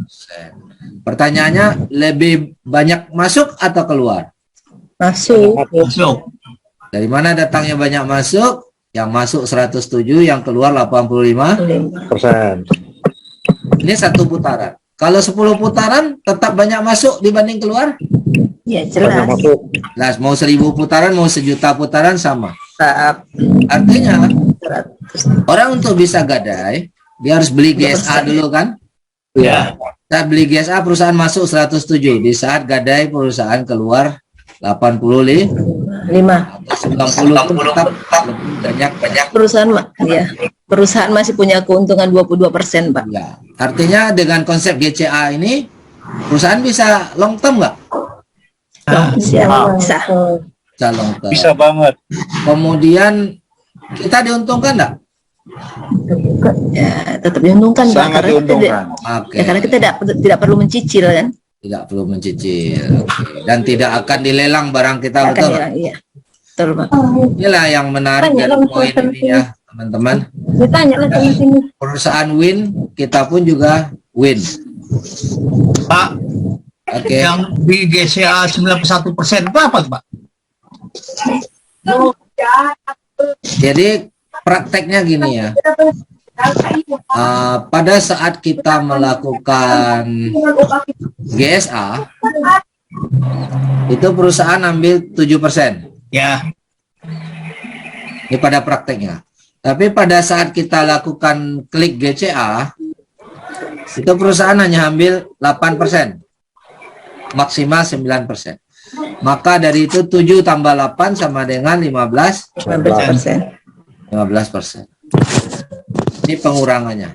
Pertanyaannya, lebih banyak masuk atau keluar? Masuk. Masuk. Dari mana datangnya banyak masuk? Yang masuk 107, yang keluar 85. Persen. Ini satu putaran. Kalau 10 putaran tetap banyak masuk dibanding keluar? Ya, Banyak jelas. masuk. Nah, mau 1000 putaran, mau 1.000.000 putaran sama. Tetap. Artinya 100. orang untuk bisa gadai, dia harus beli GSA dulu kan? Ya. Kita beli GSA, perusahaan masuk 107. Di saat gadai perusahaan keluar 85. 5. Atau 90 pun tetap lebih banyak. Perusahaan masih punya keuntungan 22%, Pak. Ya, artinya dengan konsep GCA ini perusahaan bisa long term nggak? Bisa. Bisa long term. Bisa banget. Kemudian kita diuntungkan nggak? Ya, tetap diuntungkan, Pak. Sangat diuntungkan. Oke. Karena kita tidak perlu mencicil kan. Tidak perlu mencicil. Oke. Dan tidak akan dilelang barang kita, Akan betul? hilang, iya. Betul, Pak. Inilah yang menarik Tanya dari dong, poin Pak, ini ya, teman-teman. Ditanya lah sama sini. Perusahaan win, kita pun juga win. Pak, Oke. yang di GCA 91% berapa tuh, Pak? Jadi prakteknya gini ya. Pada saat kita melakukan GSA, itu perusahaan ambil 7%. Ya, Ini pada prakteknya. Tapi pada saat kita lakukan klik GCA, itu perusahaan hanya ambil 8%. Maksimal 9%. Maka dari itu 7 tambah 8 sama dengan 15%. 15%. Ini pengurangannya.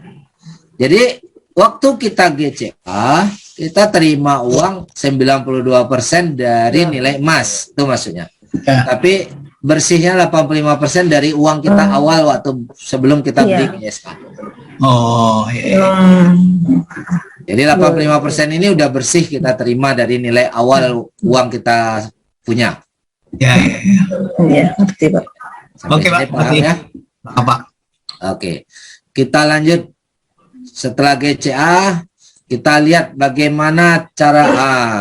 Jadi waktu kita GCA, kita terima uang 92% dari nilai emas. Itu maksudnya. Ya. Tapi bersihnya 85% dari uang kita awal waktu sebelum kita beli GSA. oh, iya. Jadi 85% ini udah bersih kita terima dari nilai awal uang kita punya. Ya, ya, ya. Iya, ngerti, Pak. Sampai Oke, sini Pak. paham ya? Apa? Oke, kita lanjut. Setelah GCA, kita lihat bagaimana cara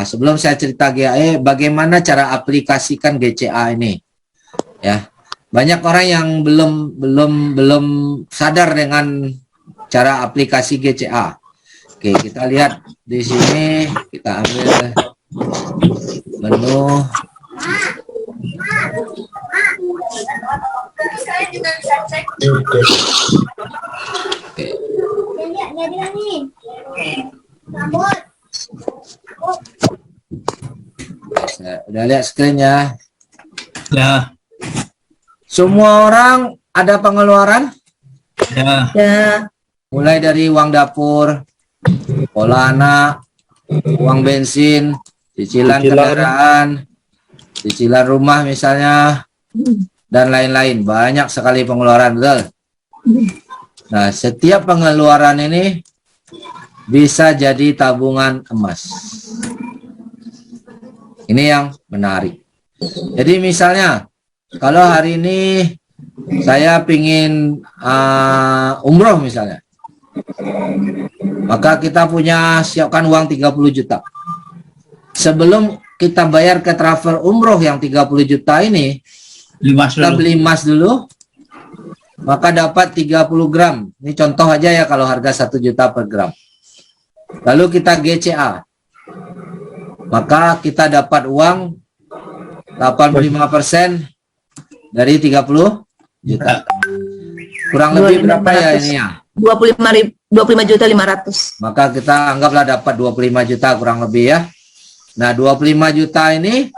sebelum saya cerita GAE, bagaimana cara aplikasikan GCA ini. Ya, banyak orang yang belum sadar dengan cara aplikasi GCA. Oke, kita lihat di sini, kita ambil menu. Oke. Saya udah lihat screen-nya. Ya, Semua orang ada pengeluaran, ya, Ya, mulai dari uang dapur, pola anak, uang bensin, cicilan kendaraan, cicilan rumah misalnya, dan lain-lain. Banyak sekali pengeluaran, betul? Nah, setiap pengeluaran ini bisa jadi tabungan emas. Ini yang menarik. Jadi misalnya, kalau hari ini saya pingin umroh misalnya, maka kita punya siapkan uang 30 juta. Sebelum kita bayar ke travel umroh yang 30 juta ini, kita beli emas dulu, maka dapat 30 gram. Ini contoh aja ya kalau harga 1 juta per gram. Lalu kita GCA, maka kita dapat uang 85% dari 30 juta. Kurang lebih berapa ya ini ya? 25.500. Maka kita anggaplah dapat 25 juta kurang lebih ya. Nah, 25 juta ini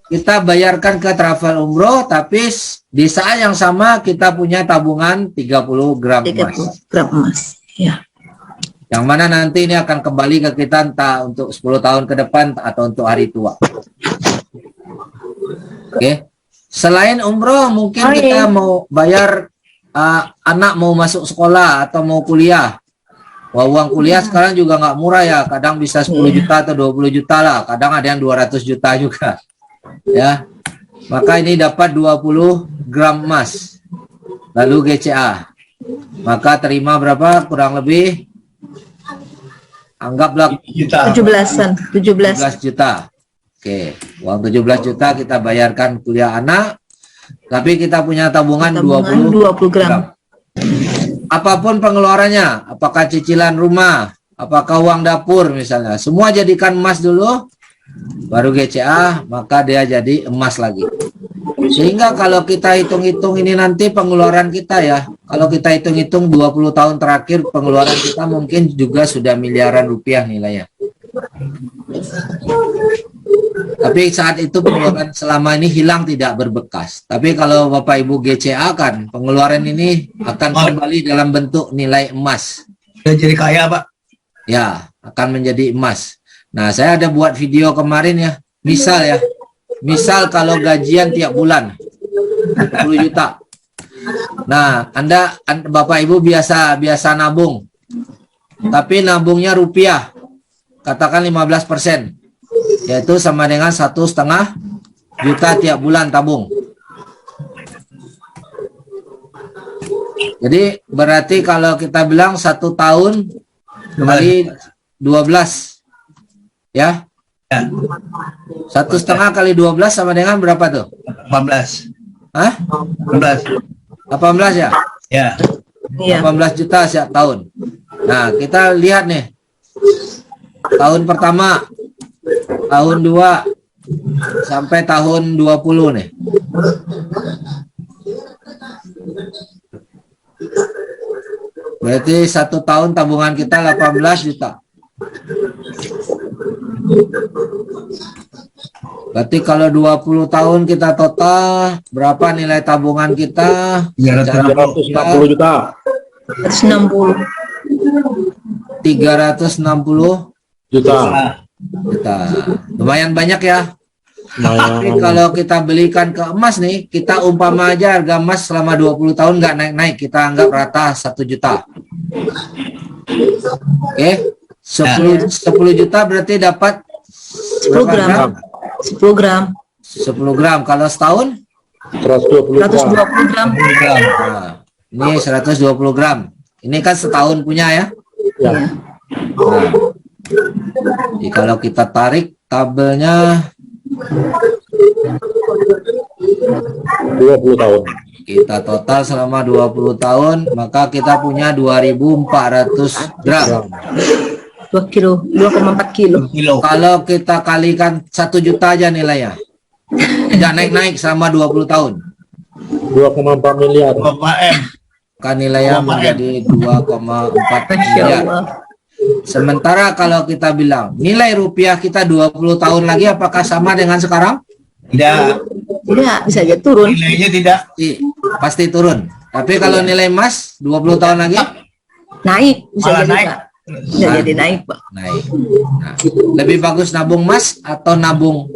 kita bayarkan ke travel umroh, tapi di saat yang sama kita punya tabungan 30 gram emas. 30 gram emas. Ya. Yang mana nanti ini akan kembali ke kita entah untuk 10 tahun ke depan atau untuk hari tua. Oke. Selain umroh, mungkin kita mau bayar anak mau masuk sekolah atau mau kuliah. Wah, uang kuliah sekarang juga nggak murah ya. Kadang bisa 10 juta atau 20 juta lah. Kadang ada yang 200 juta juga. Ya. Maka ini dapat 20 gram emas. Lalu GCA. Maka terima berapa? Kurang lebih anggaplah 17-an, 17 juta. Oke, uang 17 juta kita bayarkan kuliah anak, tapi kita punya tabungan 20 gram. Apapun pengeluarannya, apakah cicilan rumah, apakah uang dapur misalnya, semua jadikan emas dulu, baru GCA, maka dia jadi emas lagi. Sehingga kalau kita hitung-hitung ini nanti pengeluaran kita ya, kalau kita hitung-hitung 20 tahun terakhir pengeluaran kita mungkin juga sudah miliaran rupiah nilainya. Tapi saat itu pengeluaran selama ini hilang tidak berbekas. Tapi kalau Bapak Ibu GCA kan pengeluaran ini akan kembali dalam bentuk nilai emas. Udah jadi kaya, Pak. Ya, akan menjadi emas. Nah, saya ada buat video kemarin ya. Misal kalau gajian tiap bulan 10 juta. Nah, Anda Bapak Ibu biasa nabung. Tapi nabungnya rupiah. Katakan 15%. Yaitu sama dengan 1,5 juta tiap bulan tabung. Jadi berarti kalau kita bilang 1 tahun kali 12 ya. 1,5 kali 12 sama dengan berapa tuh? 18. Hah? 18 ya? Ya. Iya. 18 juta setiap tahun. Nah, kita lihat nih. Tahun pertama, tahun 2 sampai tahun 20 nih. Berarti 1 tahun tabungan kita 18 juta. Berarti kalau 20 tahun kita total berapa nilai tabungan kita? 360 juta. 160. 360 Juta. juta. Lumayan banyak ya. Tapi kalau kita belikan ke emas nih, kita umpama aja harga emas selama 20 tahun nggak naik-naik, kita anggap rata 1 juta. Oke, 10 juta berarti dapat 10 gram. 10 gram. 10 gram. Kalau setahun? 120 gram. 120 gram. Nah, ini 120 gram. Ini kan setahun punya ya. Ya. Nah, jadi kalau kita tarik tabelnya 20 tahun. kita total selama 20 tahun, maka kita punya 2.400 gram. 2 kilo, 2,4 kilo. Kalau kita kalikan 1 juta aja nilainya, tidak naik-naik selama 20 tahun. 2,4 miliar. Bapak M. Kan nilainya menjadi 2,4 Masya miliar. Allah. Sementara kalau kita bilang nilai rupiah kita 20 tahun lagi apakah sama dengan sekarang? Tidak. Tidak, bisa aja turun. Nilainya tidak. Pasti turun. Tapi kalau nilai emas 20 tahun lagi Naik, bisa Malah jadi naik. Pak. Bisa jadi naik, Pak. naik. Nah, lebih bagus nabung emas atau nabung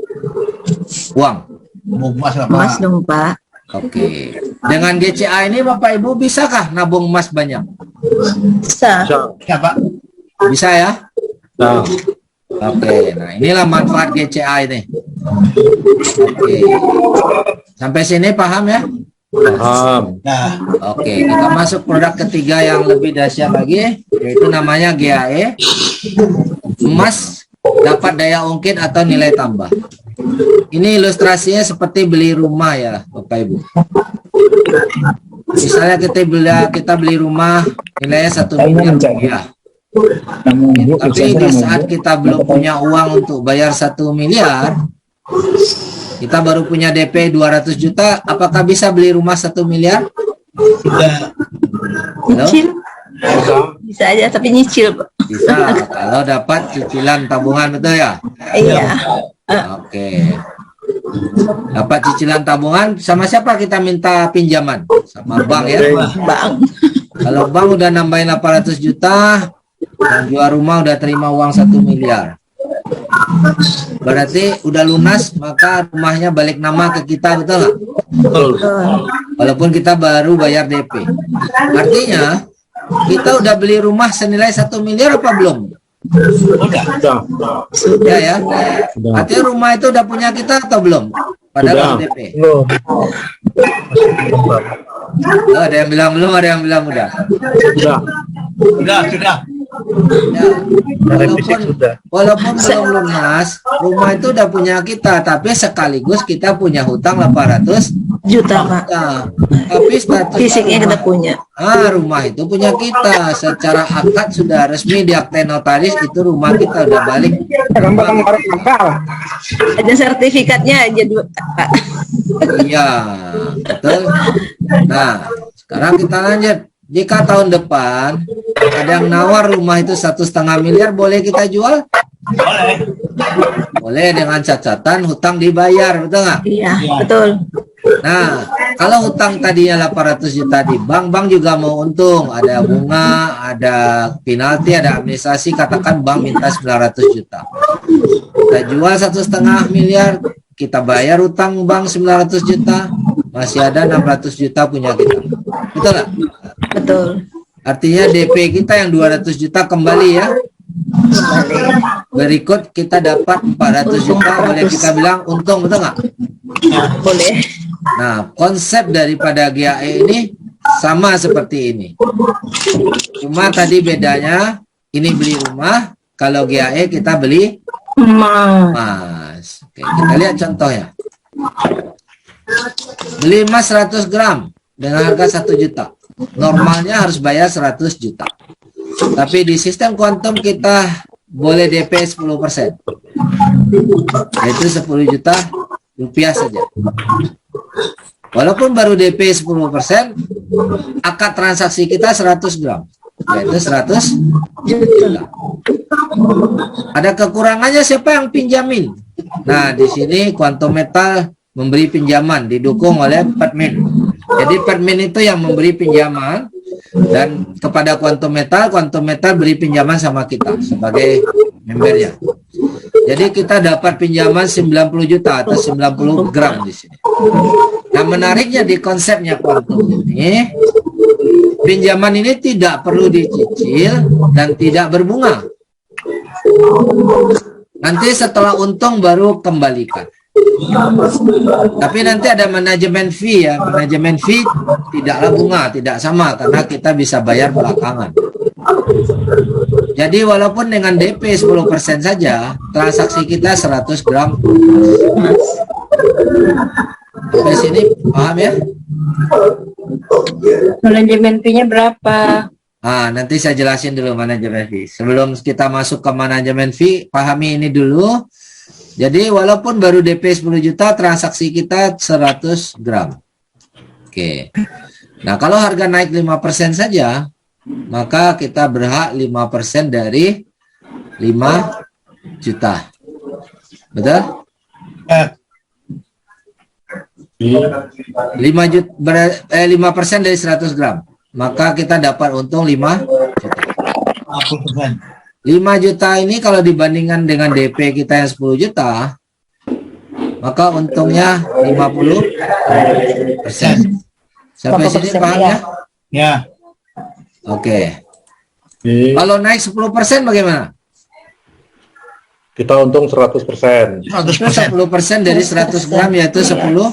uang? Emas apa? Emas dong, Pak. Oke. Dengan GCA ini Bapak Ibu bisakah nabung emas banyak? Bisa. Ya, Pak. Bisa ya? Nah, Oke. Nah, inilah manfaat GCA ini. Oke. Sampai sini paham ya? paham. Nah, Oke, kita masuk produk ketiga yang lebih dahsyat lagi, yaitu namanya GAE. Emas dapat daya ungkit atau nilai tambah. Ini ilustrasinya seperti beli rumah ya, Bapak Ibu. Misalnya kita beli rumah nilainya 1 miliar rupiah. Tapi di saat kita belum punya uang untuk bayar 1 miliar, kita baru punya DP 200 juta, apakah bisa beli rumah 1 miliar? tidak. Halo? Nyicil. Bisa aja, tapi nyicil, Pak. Bisa, kalau dapat cicilan tabungan, betul ya? Iya. Oke. Dapat cicilan tabungan, sama siapa kita minta pinjaman? Sama bank ya? Bang. Kalau bank udah nambahin 800 juta, dan jual rumah udah terima uang 1 miliar. Berarti udah lunas, maka rumahnya balik nama ke kita, betul nggak? Betul. Walaupun kita baru bayar DP. Artinya, kita udah beli rumah senilai 1 miliar apa belum? Udah. Sudah. Ya ya. Sudah. Artinya rumah itu udah punya kita atau belum? Padahal Sudah. DP. Belum. Oh, ada yang bilang belum, ada yang bilang udah. Sudah. Sudah. Ya. Walaupun belum lunas, rumah itu udah punya kita, tapi sekaligus kita punya hutang 800 Juta, Pak. juta. Tapi status Fisiknya kita punya. rumah itu punya kita. Secara akad sudah resmi di akte notaris, itu rumah kita udah balik. Ada sertifikatnya aja, Pak. Iya, betul. Nah, sekarang kita lanjut. Jika tahun depan ada yang nawar rumah itu 1,5 miliar, boleh kita jual? Boleh. Boleh dengan catatan hutang dibayar, betul nggak? Iya, Iya. betul. Nah, kalau hutang tadinya 800 juta di bank, bank juga mau untung. Ada bunga, ada penalti, ada administrasi. Katakan bank minta 900 juta. Kita jual 1,5 miliar, kita bayar hutang bank 900 juta, masih ada 600 juta punya kita. Betul nggak? Betul. Artinya DP kita yang 200 juta kembali ya. Berikut kita dapat 400 juta, boleh kita bilang untung, betul nggak? Boleh. Nah, konsep daripada GAE ini sama seperti ini. Cuma tadi bedanya, ini beli rumah, kalau GAE kita beli emas. Oke, kita lihat contohnya. Beli emas 100 gram dengan harga 1 juta. Normalnya harus bayar 100 juta. Tapi di sistem kuantum kita boleh DP 10%. Yaitu 10 juta rupiah saja. Walaupun baru DP 10%, akad transaksi kita 100 gram. Yaitu 100 juta. Ada kekurangannya, siapa yang pinjamin? Nah, di sini Quantum Metal memberi pinjaman, didukung oleh Pertmin. Jadi Pertmin itu yang memberi pinjaman, dan kepada Quantum Metal beri pinjaman sama kita sebagai membernya. Jadi kita dapat pinjaman 90 juta atau 90 gram di sini. Nah, menariknya di konsepnya Quantum ini, pinjaman ini tidak perlu dicicil dan tidak berbunga. Nanti setelah untung baru kembalikan. Tapi nanti ada manajemen fee ya. Manajemen fee tidaklah bunga, tidak sama karena kita bisa bayar belakangan. Jadi walaupun dengan DP 10% saja, transaksi kita 100 gram. Sampai sini paham ya? Manajemen fee-nya berapa? Ah, nanti saya jelasin dulu manajemen fee. Sebelum kita masuk ke manajemen fee, pahami ini dulu. Jadi walaupun baru DP 10 juta, transaksi kita 100 gram. Oke. Nah, kalau harga naik 5% saja, maka kita berhak 5% dari 5 juta. Betul? 5% dari 100 gram. Maka kita dapat untung 5 juta. 50%. 5 juta ini kalau dibandingkan dengan DP kita yang 10 juta, maka untungnya 50%. Sampai sini paham ya? Ya. Oke. Kalau naik 10% bagaimana? Kita untung 100%. 100%. 10% dari 100 gram yaitu 10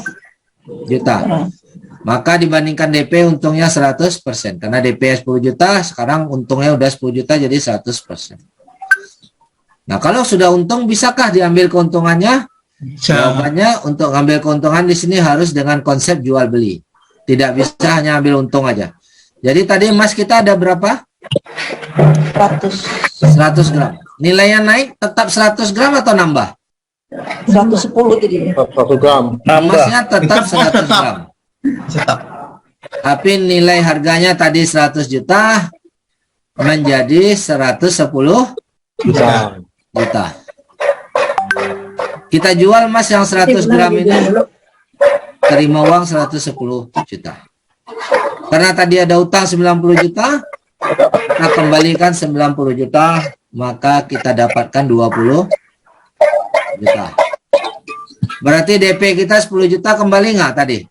juta. Maka dibandingkan DP untungnya 100%. Karena DP 10 juta, sekarang untungnya udah 10 juta jadi 100%. Nah, kalau sudah untung, bisakah diambil keuntungannya? Jawabannya, untuk ngambil keuntungan di sini harus dengan konsep jual beli. Tidak bisa hanya ambil untung aja. Jadi tadi emas kita ada berapa? 100 gram. Nilainya naik tetap 100 gram atau nambah? 110 jadi. 1 gram. Emasnya tetap 100 tetap. gram. Tetap. Tapi nilai harganya tadi 100 juta menjadi 110 Bisa. juta. Kita jual emas yang 100 gram ini, terima uang 110 juta. Karena tadi ada utang 90 juta, kita kembalikan 90 juta, maka kita dapatkan 20 juta. Berarti DP kita 10 juta kembali nggak tadi?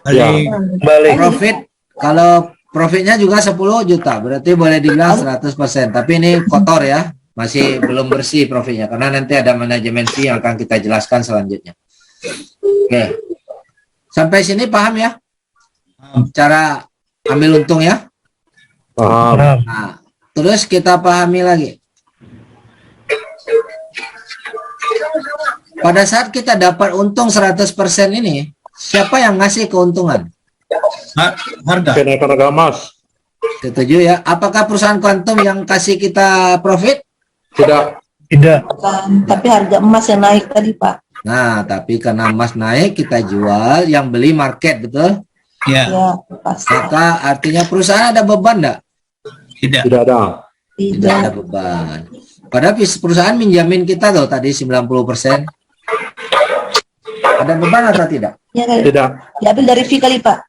Ya. Balik. Profit, kalau profitnya juga 10 juta, berarti boleh dibilang 100%. Tapi ini kotor ya, masih belum bersih profitnya, karena nanti ada manajemen fee yang akan kita jelaskan selanjutnya. Oke, sampai sini paham ya? Cara ambil untung ya? Paham. Nah, terus kita pahami lagi. Pada saat kita dapat untung 100% ini, siapa yang ngasih keuntungan? Harga. Kenaikan harga emas. Setuju ya? Apakah perusahaan kuantum yang kasih kita profit? Tidak. Tidak. Tapi harga emas yang naik tadi, Pak. Nah, tapi karena emas naik, kita jual, yang beli market, betul? Ya. Ya, pasti. Maka artinya perusahaan ada beban enggak? Tidak. Tidak ada. Tidak ada beban. Padahal perusahaan minjamin kita loh tadi 90%. Ada beban atau tidak? Ya, kali. Tidak. Diambil dari fee kali Pak.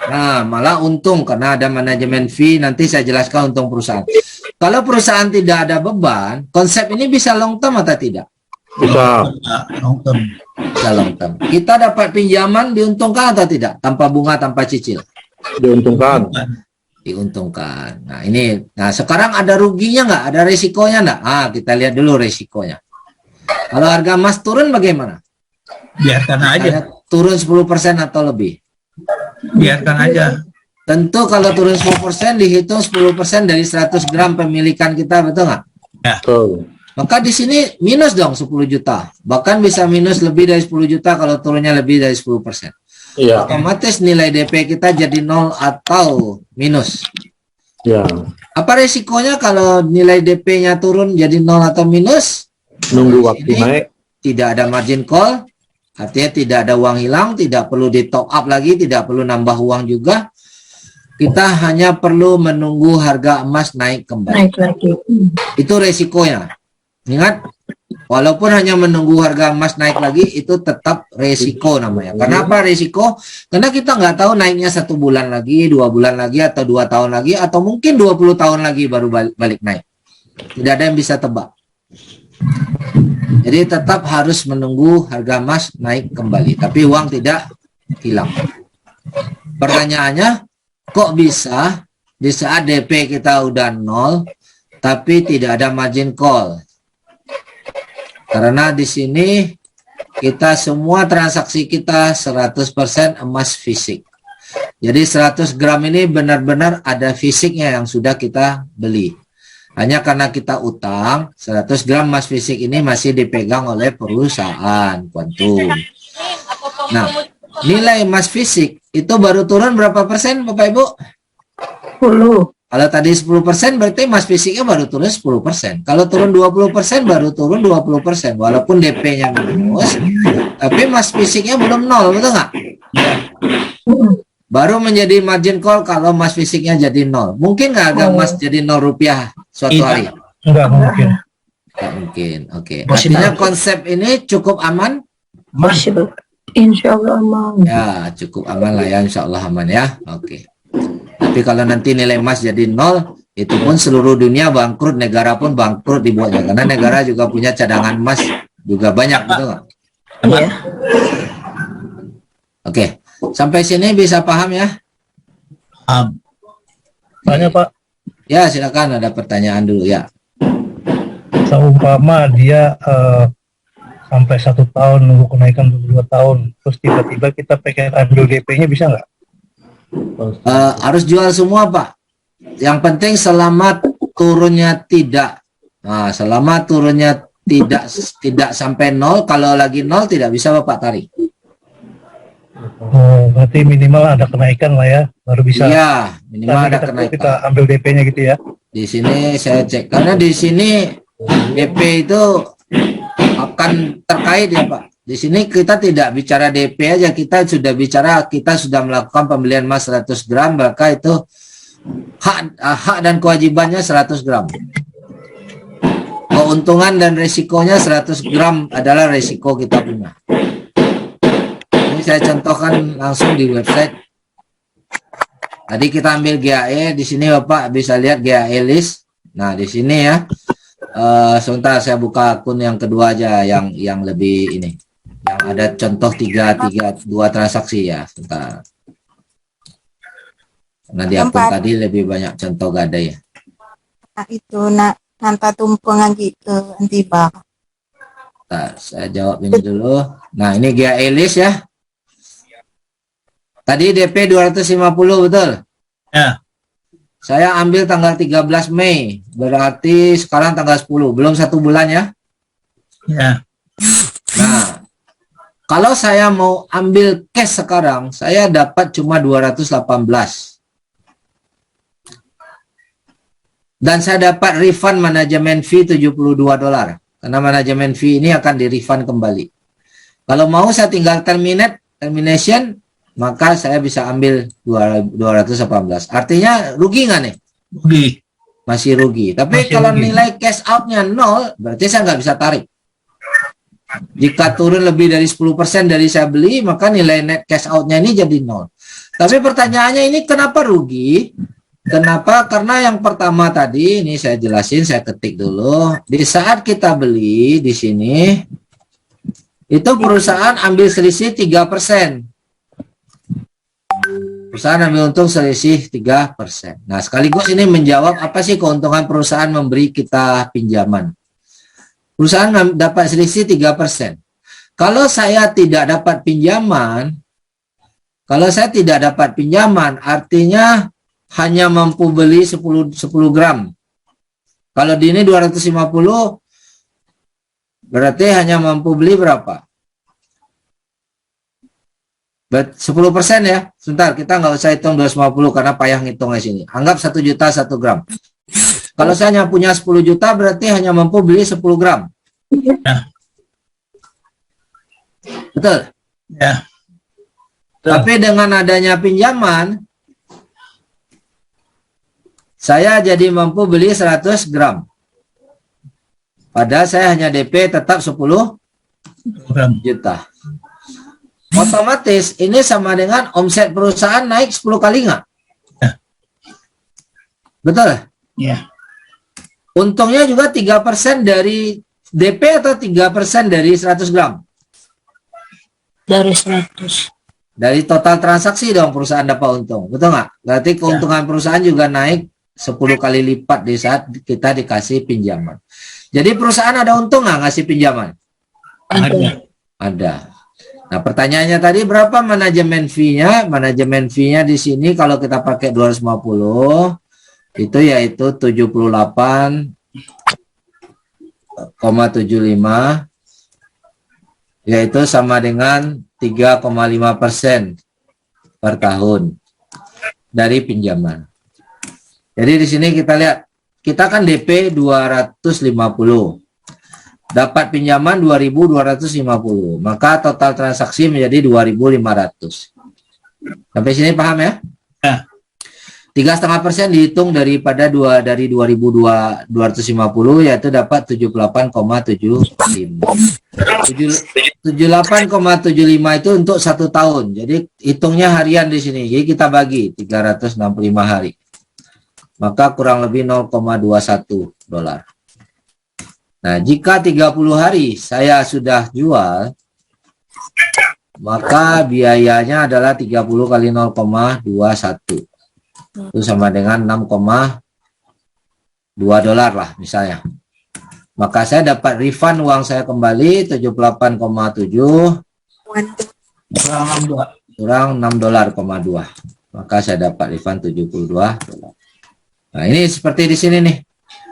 Nah, malah untung karena ada manajemen fee, nanti saya jelaskan untung perusahaan. Kalau perusahaan tidak ada beban, konsep ini bisa long term atau tidak? Bisa. Long term. Bisa long term. Kita dapat pinjaman diuntungkan atau tidak? Tanpa bunga, tanpa cicil? Diuntungkan. Diuntungkan. Nah, ini. Nah, sekarang ada ruginya nggak? Ada resikonya nggak? Ah, kita lihat dulu resikonya. Kalau harga emas turun bagaimana? Biarkan aja. Misalnya turun 10% atau lebih. Biarkan aja. Tentu kalau turun 10% dihitung 10% dari 100 gram pemilikan kita, betul nggak? Betul. Maka di sini minus dong 10 juta. Bahkan bisa minus lebih dari 10 juta kalau turunnya lebih dari 10%. Iya. Otomatis nilai DP kita jadi 0 atau minus. Ya. Apa resikonya kalau nilai DP-nya turun jadi 0 atau minus? Nunggu waktu Ini naik. tidak ada margin call, artinya tidak ada uang hilang, tidak perlu di top up lagi, tidak perlu nambah uang juga. Kita hanya perlu menunggu harga emas naik kembali. Naik lagi. Itu resikonya. Ingat, walaupun hanya menunggu harga emas naik lagi, itu tetap resiko namanya. Kenapa resiko? Karena kita nggak tahu naiknya 1 bulan lagi, 2 bulan lagi, atau 2 tahun lagi, atau mungkin 20 tahun lagi baru balik naik. Tidak ada yang bisa tebak. Jadi tetap harus menunggu harga emas naik kembali, tapi uang tidak hilang. Pertanyaannya, kok bisa di saat DP kita udah 0, tapi tidak ada margin call? Karena di sini kita semua transaksi kita 100% emas fisik. Jadi 100 gram ini benar-benar ada fisiknya yang sudah kita beli. Hanya karena kita utang, 100 gram emas fisik ini masih dipegang oleh perusahaan Quantum. Nah, nilai emas fisik itu baru turun berapa persen Bapak Ibu? 10. Kalau tadi 10% berarti emas fisiknya baru turun 10%. Kalau turun 20% baru turun 20%. Walaupun DP-nya minus, tapi emas fisiknya belum 0, betul nggak? Baru menjadi margin call kalau emas fisiknya jadi 0. Mungkin nggak harga emas jadi 0 rupiah suatu hari? Enggak mungkin. Nggak mungkin. Oke. Artinya konsep ini cukup aman? Possible. Insya Allah aman. Ya, cukup aman lah ya. Insya Allah aman ya. Oke. Tapi kalau nanti nilai emas jadi 0, itu pun seluruh dunia bangkrut, negara pun bangkrut dibuatnya. Karena negara juga punya cadangan emas juga banyak, betul nggak? Iya. Oke, sampai sini bisa paham ya? Tanya Pak, Ya, silakan ada pertanyaan dulu ya. seumpama dia sampai 1 tahun nunggu kenaikan 2 tahun, terus tiba-tiba kita pengen ambil DP-nya bisa nggak? Harus jual semua, Pak. Yang penting selama turunnya tidak. Nah, selama turunnya tidak sampai 0, kalau lagi 0 tidak bisa Bapak tarik. Oh, berarti minimal ada kenaikan lah ya, baru bisa. Iya, minimal Tapi ada kita kenaikan. ambil DP-nya gitu ya. Di sini saya cek karena di sini DP itu akan terkait ya Pak. Di sini kita tidak bicara DP aja, kita sudah bicara kita sudah melakukan pembelian emas 100 gram, maka itu hak dan kewajibannya 100 gram. Keuntungan dan resikonya 100 gram adalah resiko kita punya. Ini saya contohkan langsung di website. Tadi kita ambil GAE, di sini Bapak bisa lihat GAE list. Nah, di sini ya. Sebentar saya buka akun yang kedua aja yang lebih ini. Yang ada contoh 2 transaksi ya. Sebentar. Nah, di akun tadi lebih banyak contoh gadai ya. Nah, itu nanta tumpengan gitu anti bak. Nah, saya jawab ini dulu. Nah, ini GAE list ya. Tadi DP 250 betul? Ya. Saya ambil tanggal 13 Mei. Berarti sekarang tanggal 10. Belum 1 bulan ya? Ya. Nah, kalau saya mau ambil cash sekarang, saya dapat cuma 218. Dan saya dapat refund manajemen fee $72. Karena manajemen fee ini akan di-refund kembali. Kalau mau saya tinggal termination, maka saya bisa ambil 218. Artinya rugi nggak nih? Rugi. masih rugi. Tapi Masih kalau rugi. nilai cash out-nya 0, berarti saya nggak bisa tarik. Jika turun lebih dari 10% dari saya beli, maka nilai net cash out-nya ini jadi 0. Tapi pertanyaannya ini kenapa rugi? Kenapa? Karena yang pertama tadi, ini saya jelasin, saya ketik dulu. Di saat kita beli di sini, itu perusahaan ambil selisih 3%. Perusahaan ambil untung selisih 3%. Nah, sekaligus ini menjawab apa sih keuntungan perusahaan memberi kita pinjaman. Perusahaan dapat selisih 3%. Kalau saya tidak dapat pinjaman, artinya hanya mampu beli 10 gram. Kalau di ini 250, berarti hanya mampu beli berapa? 10% ya. Sebentar, kita nggak usah hitung 250 karena payah ngitungnya sini. Anggap 1 juta 1 gram. Kalau saya hanya punya 10 juta, berarti hanya mampu beli 10 gram. Ya. Betul? Ya. Tapi dengan adanya pinjaman, saya jadi mampu beli 100 gram. Padahal saya hanya DP tetap 10 juta. Otomatis ini sama dengan omset perusahaan naik 10 kali nggak? Ya. Betul? Ya. Untungnya juga 3% dari DP atau 3% dari 100 gram? Dari 100. Dari total transaksi dong perusahaan dapat untung. Betul nggak? Berarti keuntungan perusahaan juga naik 10 kali lipat di saat kita dikasih pinjaman. Jadi perusahaan ada untung nggak ngasih pinjaman? Ada. Ada. Nah, pertanyaannya tadi berapa manajemen fee-nya? Manajemen fee-nya di sini kalau kita pakai 250 itu yaitu 78,75 yaitu sama dengan 3,5% per tahun dari pinjaman. Jadi di sini kita lihat, kita kan DP 250. Dapat pinjaman 2.250, maka total transaksi menjadi 2.500. Sampai sini paham ya? Ya. 3,5% dihitung daripada dari 2.250 yaitu dapat 78,75. 78,75 itu untuk 1 tahun. Jadi hitungnya harian di sini. Jadi kita bagi 365 hari. Maka kurang lebih 0,21 dolar. Nah, jika 30 hari saya sudah jual, maka biayanya adalah 30 kali 0,21. Itu sama dengan 6,2 dolar lah misalnya. Maka saya dapat refund uang saya kembali 78,7 kurang 6 dolar, 2. Maka saya dapat refund 72 dolar. Nah, ini seperti di sini nih.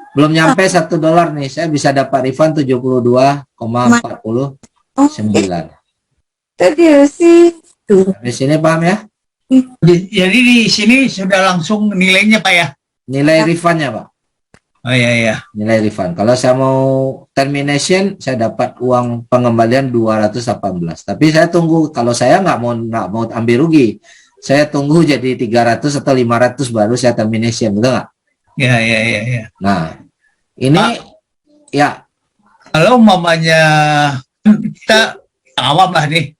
Belum nyampe 1 dolar nih, saya bisa dapat refund 72,49. Tadi sih. Di sini paham ya? Jadi di sini sudah langsung nilainya Pak ya? Nilai refundnya Pak. Oh iya iya. Nilai refund. Kalau saya mau termination, saya dapat uang pengembalian 218. Tapi saya tunggu. Kalau saya nggak mau ambil rugi, saya tunggu jadi 300 atau 500 baru saya termination, betul nggak? Ya ya ya ya. Nah, ini ya. Kalau umpamanya kita awam lah nih,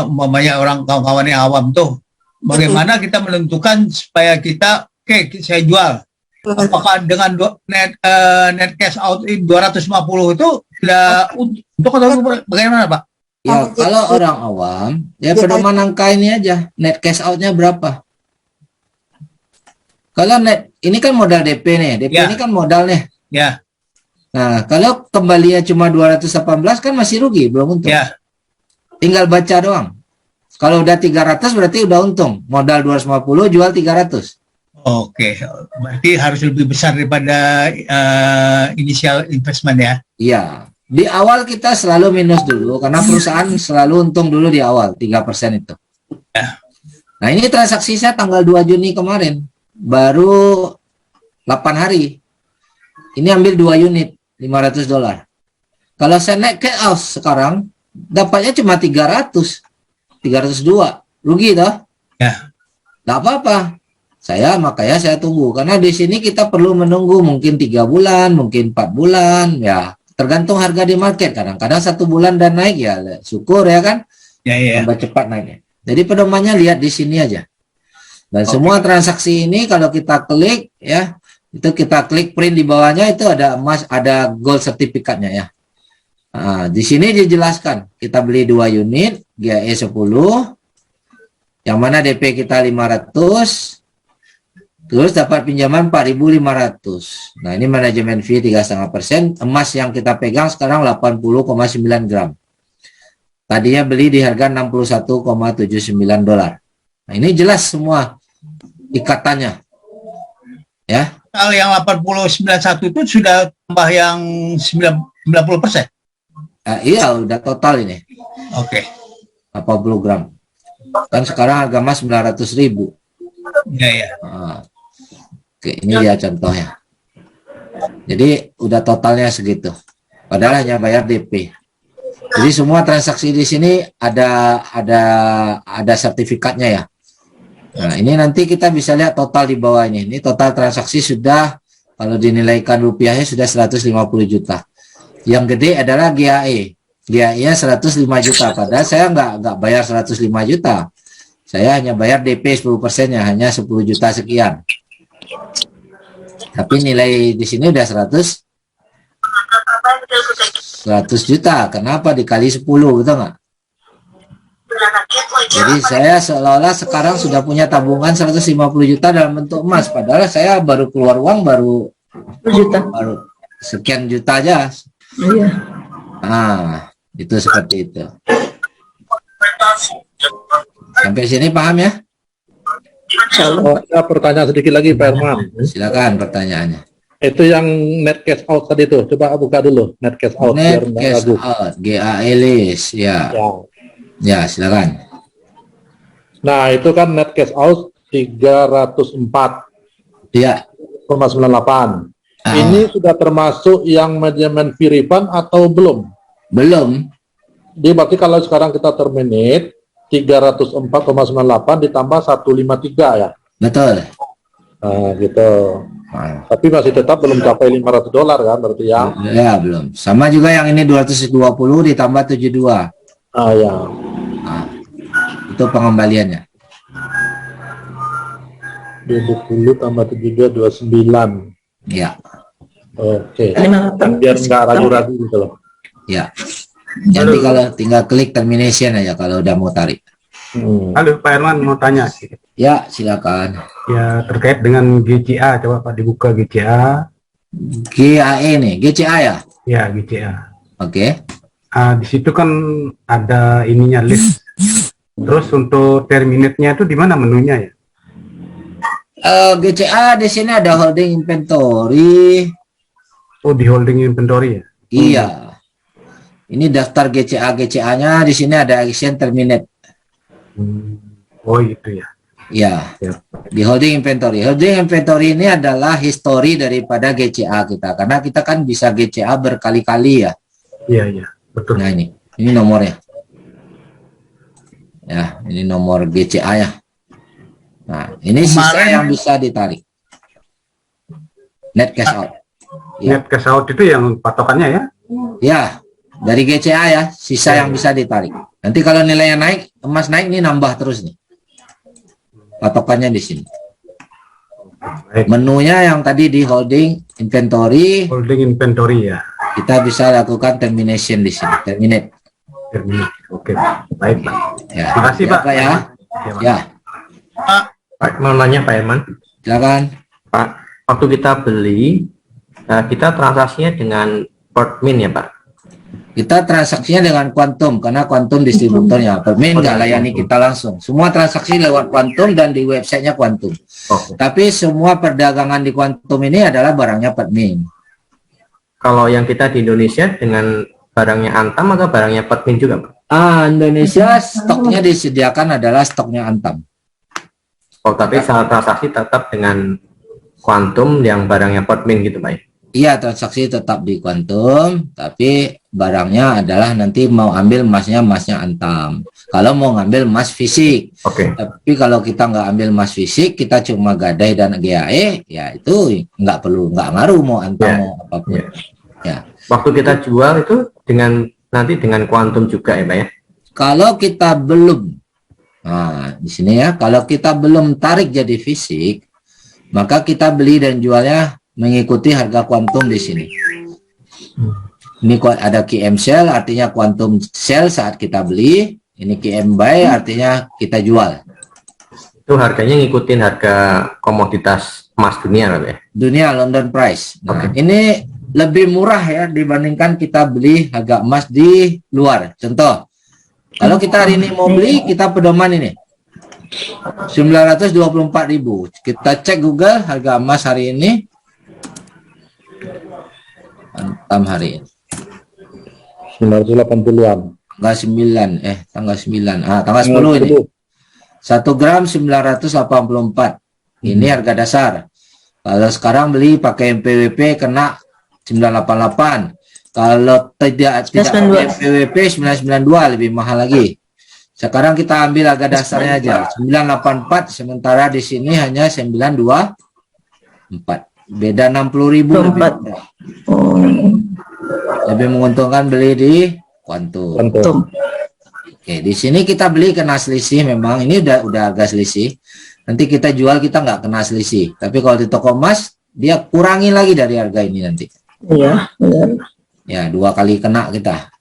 umpamanya orang kawan-kawan yang awam tuh, bagaimana kita menentukan supaya kita, oke, saya jual. Apakah dengan net cash out 250 itu tidak untuk atau bagaimana Pak? Ya, kalau orang awam, ya pedoman angka ini aja, net cash out-nya berapa? Kalau net, ini kan modal DP nih, DP Ya. ini kan modal nih. Ya, Nah, kalau kembalinya cuma 218 kan masih rugi, belum untung. ya, Tinggal baca doang. Kalau udah 300 berarti udah untung. Modal 250 jual 300. oke. Berarti harus lebih besar daripada initial investment ya? Iya. Di awal kita selalu minus dulu karena perusahaan selalu untung dulu di awal 3% itu. Ya. Nah, ini transaksi saya tanggal 2 Juni kemarin. Baru 8 hari. Ini ambil 2 unit, 500 dolar. Kalau saya naik ke aus sekarang, dapatnya cuma 300. 302. Rugi toh? Ya. Nggak apa-apa. makanya saya tunggu karena di sini kita perlu menunggu mungkin 3 bulan, mungkin 4 bulan ya, tergantung harga di market. Kadang-kadang 1 bulan dan naik ya, syukur ya kan, tambah cepat naiknya. Jadi pedomannya lihat di sini aja. Dan semua transaksi ini kalau kita klik ya, itu kita klik print di bawahnya itu ada emas, ada gold sertifikatnya ya. Nah, di sini dijelaskan kita beli 2 unit GAE 10, yang mana DP kita 500. Terus dapat pinjaman 4.500. Nah, ini manajemen fee 3,5%. Emas yang kita pegang sekarang 80,9 gram. Tadinya beli di harga 61,79 dolar. Nah, ini jelas semua ikatannya. Ya. Kalau yang 80,91 itu sudah tambah yang 90%. Iya, udah total ini. Oke. 80 gram. Kan sekarang harga emas 900.000. Ya. Oke, ini dia contohnya. Jadi udah totalnya segitu. Padahal hanya bayar DP. Jadi semua transaksi di sini ada sertifikatnya ya. Nah, ini nanti kita bisa lihat total di bawah ini. Ini total transaksi sudah, kalau dinilaikan rupiahnya sudah 150 juta. Yang gede adalah GAE. GAE-nya 105 juta. Padahal saya nggak bayar 105 juta. Saya hanya bayar DP 10%-nya, hanya 10 juta sekian. Tapi nilai di sini udah 100 juta. Kenapa dikali 10, betul nggak? Jadi saya seolah-olah sekarang sudah punya tabungan 150 juta dalam bentuk emas. Padahal saya baru keluar uang baru sekian juta aja. Iya. Nah, itu seperti itu. Sampai sini paham ya? Ada pertanyaan sedikit lagi Pak Herman. Silakan pertanyaannya. Itu yang net cash out tadi tuh, coba buka dulu net cash out. Net biar nggak cash ragu. out, GAE list, ya. Ya, silakan. Nah, itu kan net cash out 304,98. Ya. Ini sudah termasuk yang manajemen fee refund atau belum? Belum. Dia berarti kalau sekarang kita terminate 304,98 ditambah 153 ya? Betul. Nah, gitu. Nah. Tapi masih tetap belum capai 500 dolar kan berarti ya? Ya, belum. Sama juga yang ini 220 ditambah 72. Ah, ya. Nah, itu pengembaliannya. 20 tambah 72, 29. Ya. Oke. 58. Biar nggak ragu-ragu gitu loh. Ya. Jadi kalau tinggal klik termination aja kalau udah mau tarik. Halo Pak Herman, mau tanya. Ya, silakan. Ya, terkait dengan GCA, coba Pak dibuka GCA. GAE nih, GCA ya? Ya, GCA. Oke. Di situ kan ada ininya list. Terus untuk terminate-nya itu di mana menunya ya? GCA di sini ada holding inventory. Oh, di holding inventory ya? Iya. Ini daftar GCA-nya di sini ada action terminate. Oh, itu ya. Ya. Di holding inventory. Holding inventory ini adalah history daripada GCA kita. Karena kita kan bisa GCA berkali-kali ya. Iya, iya. Betul. Nah, ini nomornya. Ya, ini nomor GCA ya. Nah, ini sisa yang bisa ditarik. Net cash out. Ya. Net cash out itu yang patokannya ya? Ya, dari GCA ya, sisa yang bisa ditarik. Nanti kalau nilainya naik, emas naik, ini nambah terus nih. Patokannya di sini. Baik. Menunya yang tadi di holding inventory, Holding inventory ya. kita bisa lakukan termination di sini. Terminate. Terminate. Oke, baik Pak. Ya. Terima kasih Pak. Ya. Pak. Ya, Pak, mau nanya Pak Herman. silakan. Pak, waktu kita beli, kita transaksinya dengan Portmin ya Pak? Kita transaksinya dengan Quantum, karena Quantum distributornya. Permin nggak layani kita langsung. Semua transaksi lewat Quantum dan di websitenya Quantum. Tapi semua perdagangan di Quantum ini adalah barangnya Permin. Kalau yang kita di Indonesia dengan barangnya Antam atau barangnya Portmin juga Pak? Indonesia stoknya disediakan adalah stoknya Antam. Oh, tapi saat transaksi tetap dengan Quantum yang barangnya Portmin gitu Pak? Iya, transaksi tetap di Quantum, tapi barangnya adalah nanti mau ambil emasnya Antam. Kalau mau ngambil emas fisik. Oke. Tapi kalau kita nggak ambil emas fisik, kita cuma gadai dan GAE, ya itu nggak ngaruh mau Antam Ya. mau apapun. Ya. Waktu kita jual itu nanti dengan Quantum juga ya Pak ya? Kalau kita belum, nah di sini ya, kalau kita belum tarik jadi fisik, maka kita beli dan jualnya mengikuti harga Quantum di sini. Ini ada QM sell, artinya Quantum sell saat kita beli. Ini QM buy, artinya kita jual. Itu harganya ngikutin harga komoditas emas dunia Pak ya? Dunia London price. Nah, ini lebih murah ya dibandingkan kita beli harga emas di luar. Contoh, kalau kita hari ini mau beli, kita pedoman ini 924.000. Kita cek Google harga emas hari ini. Antam hari ini 980-an. tanggal 9. Tanggal 10 ini. 1 gram 984. Ini harga dasar. Kalau sekarang beli pakai MPWP kena 988. Kalau tidak pakai MPWP 992, lebih mahal lagi. Sekarang kita ambil harga dasarnya aja 984, sementara di sini hanya 924. Beda 60.000 lebih murah. Lebih menguntungkan beli di Quantum. Oke, di sini kita beli kena selisih, memang ini udah agak selisih. Nanti kita jual kita nggak kena selisih. Tapi kalau di toko emas dia kurangi lagi dari harga ini nanti. Iya, benar. Ya, 2 kali kena kita.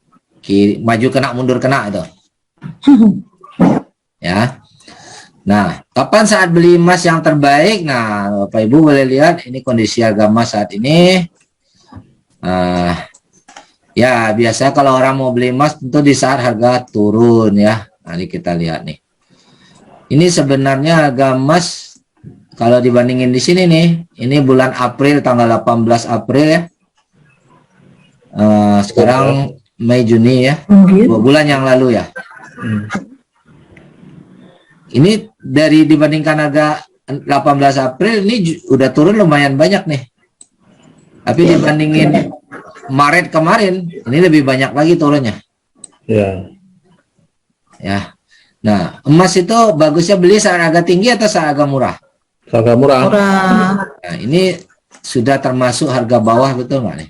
Maju kena, mundur kena itu. Ya. Nah, kapan saat beli emas yang terbaik? Nah, Bapak Ibu boleh lihat ini kondisi harga emas saat ini. Ya, biasa kalau orang mau beli emas tentu di saat harga turun ya. Nah, ini kita lihat nih. Ini sebenarnya harga emas kalau dibandingin di sini nih, ini bulan April tanggal 18 April ya. Sekarang Mei Juni ya. 2 bulan yang lalu ya. Ini dari dibandingkan harga 18 April ini udah turun lumayan banyak nih. Tapi dibandingin Maret kemarin ini lebih banyak lagi turunnya. Ya. Ya. Nah, emas itu bagusnya beli saat harga tinggi atau saat harga murah? Harga murah. Nah, ini sudah termasuk harga bawah, betul nggak nih?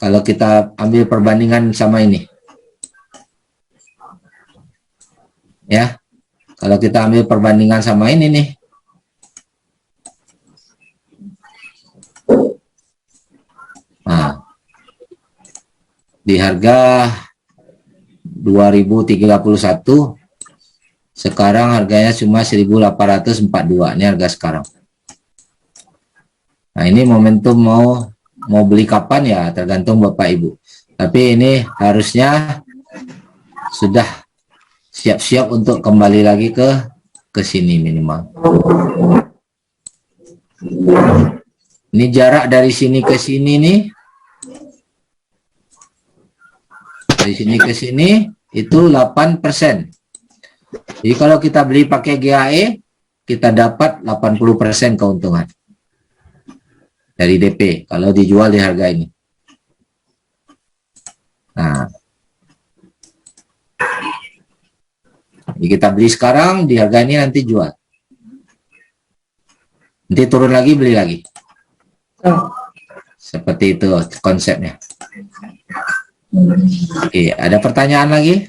Kalau kita ambil perbandingan sama ini. Ya, kalau kita ambil perbandingan sama ini nih, nah, di harga 2031, sekarang harganya cuma 1842, ini harga sekarang. Nah, ini momentum mau beli kapan ya, tergantung Bapak Ibu. Tapi ini harusnya sudah siap-siap untuk kembali lagi ke sini minimal. Ini jarak dari sini ke sini nih. Dari sini ke sini itu 8%. Jadi kalau kita beli pakai GAE, kita dapat 80% keuntungan dari DP kalau dijual di harga ini. Nah, jadi kita beli sekarang di harga ini, nanti jual. Nanti turun lagi, beli lagi. Seperti itu konsepnya. Oke, ada pertanyaan lagi?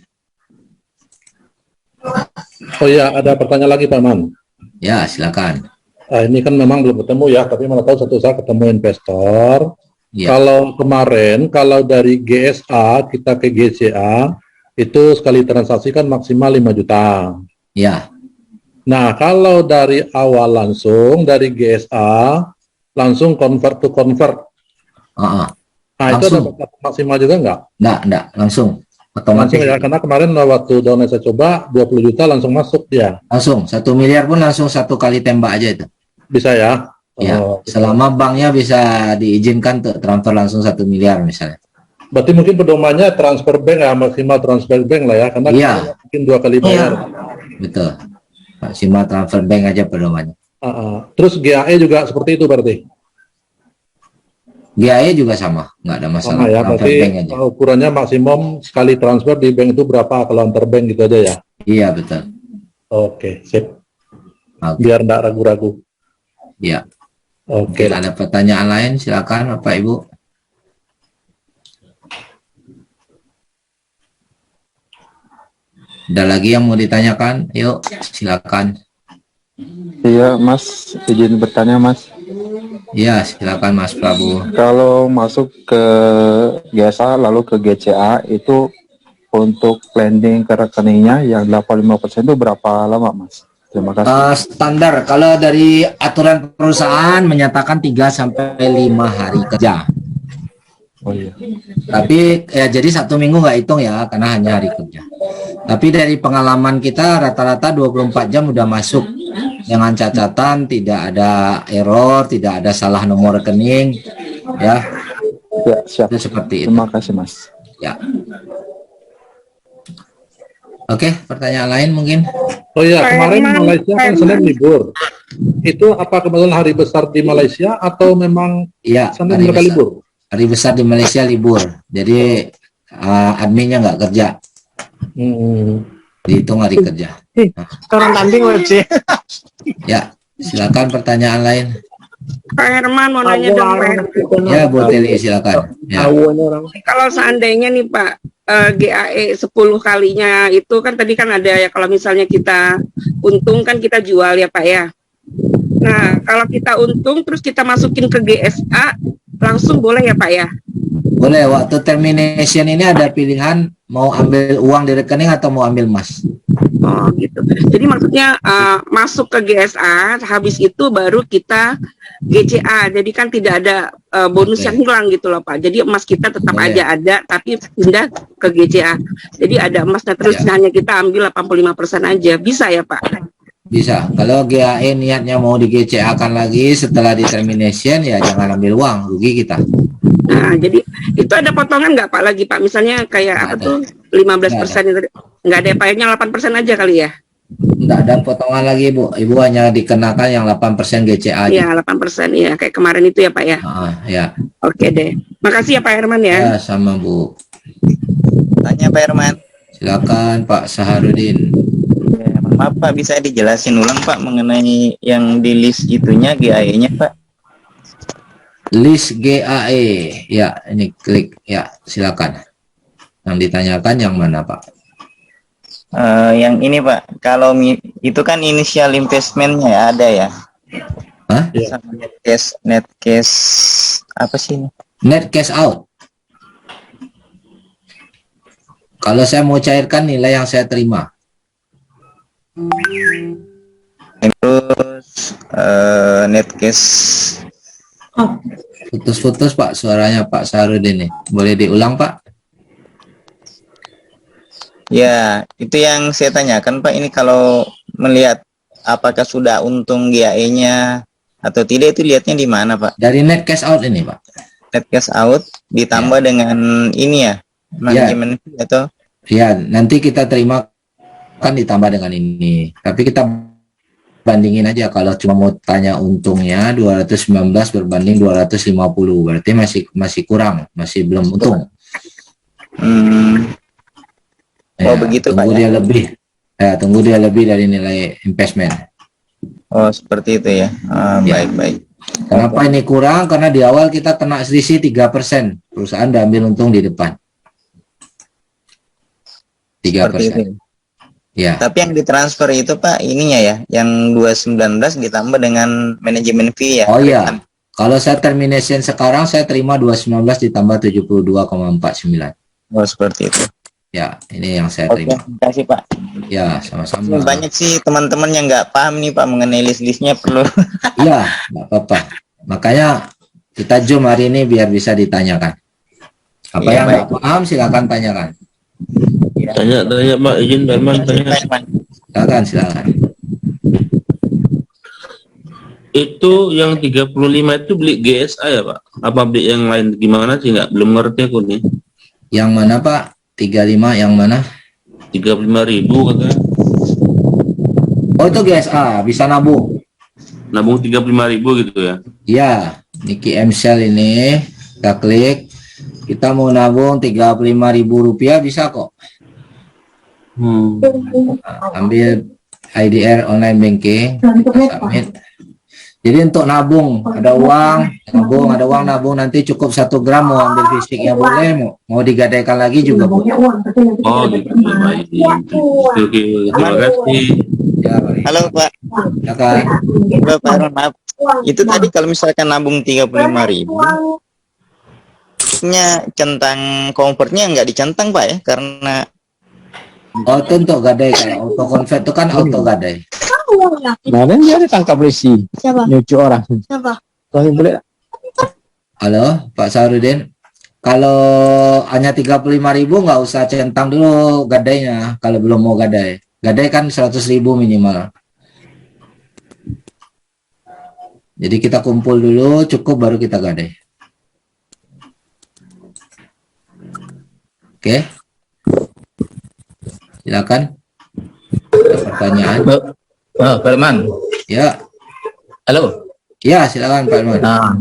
Oh ya, ada pertanyaan lagi Pak Man. Ya, silakan. Nah, ini kan memang belum ketemu ya, tapi mana tahu satu saat ketemu investor. Ya. Kalau kemarin, kalau dari GSA kita ke GCA, itu sekali transaksi kan maksimal 5 juta. Ya. Nah, kalau dari awal langsung, dari GSA, langsung convert to convert. Nah, Langsung. itu ada maksimal juga nggak? Enggak, langsung. Otomatis. Langsung ya, karena kemarin waktu download saya coba, 20 juta langsung masuk ya. Langsung, 1 miliar pun langsung 1 kali tembak aja itu. Bisa ya? Ya, selama banknya bisa diizinkan untuk transfer langsung 1 miliar misalnya. Berarti mungkin pedomannya transfer bank ya, maksimal transfer bank lah ya, karena Iya. mungkin 2 kali bayar. Betul. Maksimal transfer bank aja pedomannya. Terus GAE juga seperti itu berarti? GAE juga sama, nggak ada masalah. Sama ya, Transfer berarti bank aja. ukurannya maksimum sekali transfer di bank itu berapa kalau antar bank gitu aja ya? Iya betul. Oke, sip. Oke. Biar enggak ragu-ragu. Iya. Oke. Oke, ada pertanyaan lain silakan Bapak Ibu. Ada lagi yang mau ditanyakan? Yuk, silakan. Iya, Mas, izin bertanya, Mas. Ya, silakan Mas Prabu. Kalau masuk ke GSA lalu ke GCA itu untuk landing ke rekeningnya yang 85% itu berapa lama, Mas? Terima kasih. Standar kalau dari aturan perusahaan menyatakan 3 sampai 5 hari kerja. Oh iya. Tapi ya jadi 1 minggu nggak hitung ya karena hanya hari kerja. Tapi dari pengalaman kita rata-rata 24 jam udah masuk dengan catatan tidak ada error, tidak ada salah nomor rekening, ya. Ya, siap. Itu seperti itu. Terima kasih, Mas. Ya. Oke, pertanyaan lain mungkin? Oh ya, kemarin Malaysia kan Senin libur. Itu apa kebetulan hari besar di Malaysia atau memang Iya, Senin hari mereka besar. libur? Hari besar di Malaysia libur. Jadi adminnya nggak kerja. Dihitung hari kerja. Orang kambing wajib. Ya, silakan pertanyaan lain. Pak Herman mau nanya dong Pak. Ya, Bu Teli silakan. Ya. Kalau seandainya nih Pak, GAE 10 kalinya itu kan tadi kan ada ya kalau misalnya kita untung kan kita jual ya Pak ya. Nah, kalau kita untung terus kita masukin ke GSA langsung boleh ya Pak ya? Boleh, waktu termination ini ada pilihan mau ambil uang di rekening atau mau ambil emas. Oh gitu. Jadi maksudnya masuk ke GSA, habis itu baru kita GCA. Jadi kan tidak ada bonus yang hilang gitu loh Pak. Jadi emas kita tetap aja ada, tapi pindah ke GCA. Jadi ada emasnya terus hanya kita ambil 85% aja. Bisa ya Pak? Bisa. Kalau GAE niatnya mau di GCA-kan lagi setelah di termination, ya jangan ambil uang, rugi kita. Nah, jadi itu ada potongan nggak Pak lagi Pak? Misalnya kayak apa tuh 15% itu nggak ada payahnya 8% aja kali ya? Nggak ada potongan lagi Bu. Ibu hanya dikenakan yang 8% GCA aja. Iya 8% ya kayak kemarin itu ya Pak ya? Ya. Oke deh. Makasih ya Pak Herman ya. Ya sama Bu. Tanya Pak Herman. Silakan Pak Saharudin. Ya, maaf Pak, bisa dijelasin ulang Pak mengenai yang di list itunya GAE-nya Pak? List GAE, ya ini klik ya silakan. Yang ditanyakan yang mana Pak? Yang ini Pak, kalau itu kan initial investmentnya ya, ada ya? Hah? Sama net cash apa sih ini? Net cash out. Kalau saya mau cairkan nilai yang saya terima. Terus net cash. Putus-putus Pak suaranya Pak Saharudin nih. Boleh diulang Pak? Ya, itu yang saya tanyakan Pak. Ini kalau melihat apakah sudah untung GAE-nya atau tidak itu lihatnya di mana Pak? Dari net cash out ini Pak. Net cash out ditambah dengan ini ya, manajemen fee atau? Ya, nanti kita terima kan ditambah dengan ini. Tapi kita bandingin aja kalau cuma mau tanya untungnya 219 berbanding 250 berarti masih kurang, masih belum untung. Oh begitu Pak tunggu dia lebih. Ya, tunggu dia lebih dari nilai investment. Oh seperti itu ya. Baik-baik. Kenapa ini kurang? Karena di awal kita kena selisih 3%. Perusahaan udah ambil untung di depan. 3%. Ya. Tapi yang ditransfer itu Pak ininya ya, yang 219 ditambah dengan manajemen fee ya. Oh iya. Kalau saya termination sekarang saya terima 219 ditambah 72,49. Oh seperti itu. Ya, ini yang saya terima. Terima kasih Pak. Ya, sama-sama. Banyak sih teman-teman yang nggak paham nih Pak mengenai list-listnya perlu. Iya, nggak apa-apa. Makanya kita zoom hari ini biar bisa ditanyakan. Apa yang nggak paham silakan tanyakan. Tanya Pak, izin Herman tanya. Silakan. Itu yang 35 itu beli GSA ya Pak? Apa beli yang lain gimana sih belum ngerti aku nih. Yang mana Pak? 35 yang mana? 35.000 katanya. Oh itu GSA, bisa nabung. Nabung 35.000 gitu ya? Iya, Niki MCell ini Kita klik, kita mau nabung Rp35.000 bisa kok. Ambil IDR online banking, kita submit. Jadi untuk nabung, ada uang nabung nanti cukup 1 gram, mau ambil fisiknya boleh, mau digadaikan lagi juga boleh. Oh gitu, baik. Oke, terima kasih. Ya, baik. Halo Pak. Silakan. Halo Pak Aaron, maaf. Itu tadi kalau misalkan nabung 35.000, nya centang convertnya nggak dicentang Pak ya, karena Oh itu untuk gadai, kalau auto convert itu kan auto gadai. Kemarin dia ditangkap polisi. Siapa? Nyucu orang. Siapa? Kalau boleh. Halo Pak Sarudin, kalau hanya 35.000 nggak usah centang dulu gadainya kalau belum mau gadai. Gadai kan 100.000 minimal. Jadi kita kumpul dulu cukup baru kita gadai. Oke. Silakan. Ada pertanyaan? Pak Herman. Ya. Halo. Ya, silakan Pak Herman. Nah,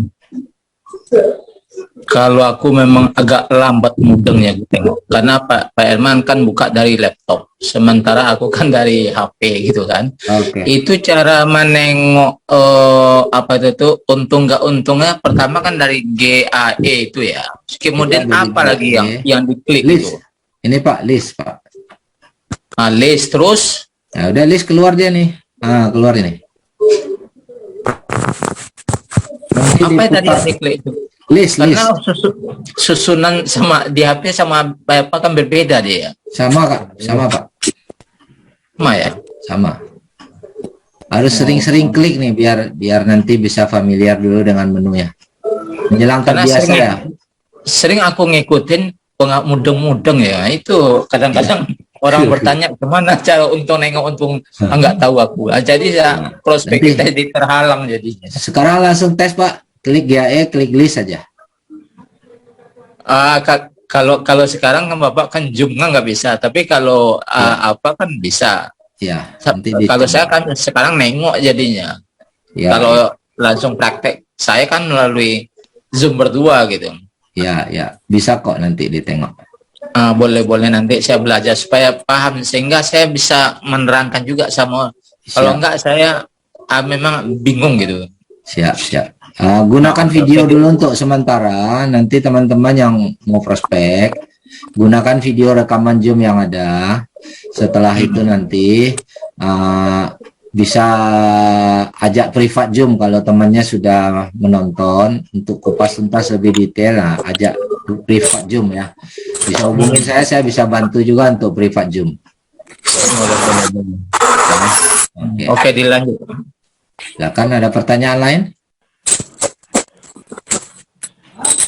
kalau aku memang agak lambat mudengnya gue tengok, karena Pak Herman kan buka dari laptop, sementara aku kan dari HP gitu kan. Oke. Itu cara menengok apa itu untung nggak untungnya, pertama kan dari GAE itu ya. Kemudian apa lagi yang diklik list. itu? Ini Pak, list Pak. List terus. Nah, udah list keluar dia nih. Ah, keluar ini. Nanti Apa yang tadi diputar. yang diklik itu? List. Karena susunan sama di HP sama apa kan berbeda dia. Sama Kak, sama Pak. Sama ya? Sama. Harus sering-sering klik nih biar nanti bisa familiar dulu dengan menunya. Menjelang Karena terbiasa ya. sering aku ngikutin mudeng-mudeng ya. Itu kadang-kadang orang bertanya kemana cara untung nengok untung, nggak tahu aku. Jadi ya prospek kita jadi terhalang jadinya. Sekarang langsung tes Pak. Klik GAE, klik list saja. Kalau sekarang kan Bapak kan Zoom kan nggak bisa, tapi kalau apa kan bisa. Ya. Kalau saya kan sekarang nengok jadinya. Ya, kalau langsung praktek, saya kan melalui Zoom berdua gitu. Ya, bisa kok nanti ditengok. Boleh nanti saya belajar supaya paham sehingga saya bisa menerangkan juga sama. Kalau enggak saya memang bingung gitu. Siap. Gunakan video dulu untuk sementara. Nanti teman-teman yang mau prospek, gunakan video rekaman Zoom yang ada. Setelah itu nanti bisa ajak privat Zoom kalau temannya sudah menonton untuk kupas tuntas lebih detail. Nah, ajak privat Zoom ya. Bisa hubungin saya bisa bantu juga untuk privat Zoom. Oke, dilanjut. Silakan, ada pertanyaan lain?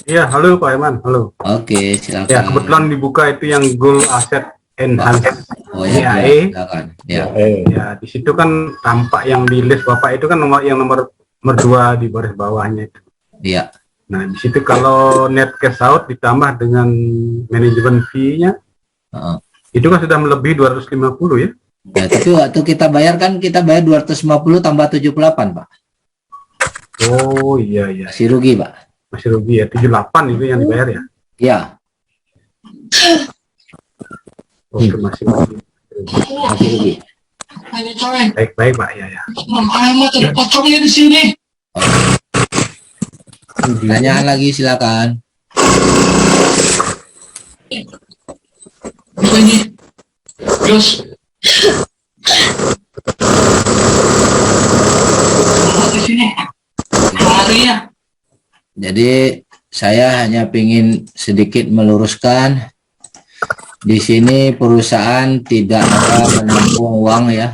Iya, halo Pak Herman, halo. Oke, silakan. Ya, kebetulan dibuka itu yang Goal Asset Enhanced. Oh ya, silakan. Ya. Ya, di situ kan tampak yang di list Bapak itu kan nomor 2 di baris bawahnya itu. Iya. Nah, di situ kalau net cash out ditambah dengan manajemen fee-nya, itu kan sudah melebihi 250 ya? Ya, tapi waktu kita bayar 250 tambah 78, Pak. Oh iya. Masih rugi, Pak. Masih rugi ya, 78 itu yang dibayar ya? Iya. Oke, masih rugi. Baik Pak, ya. di sini. Pertanyaan lagi silakan. Ini, Gus. Di sini. Harinya. Jadi saya hanya ingin sedikit meluruskan di sini perusahaan tidak ada menampung uang ya.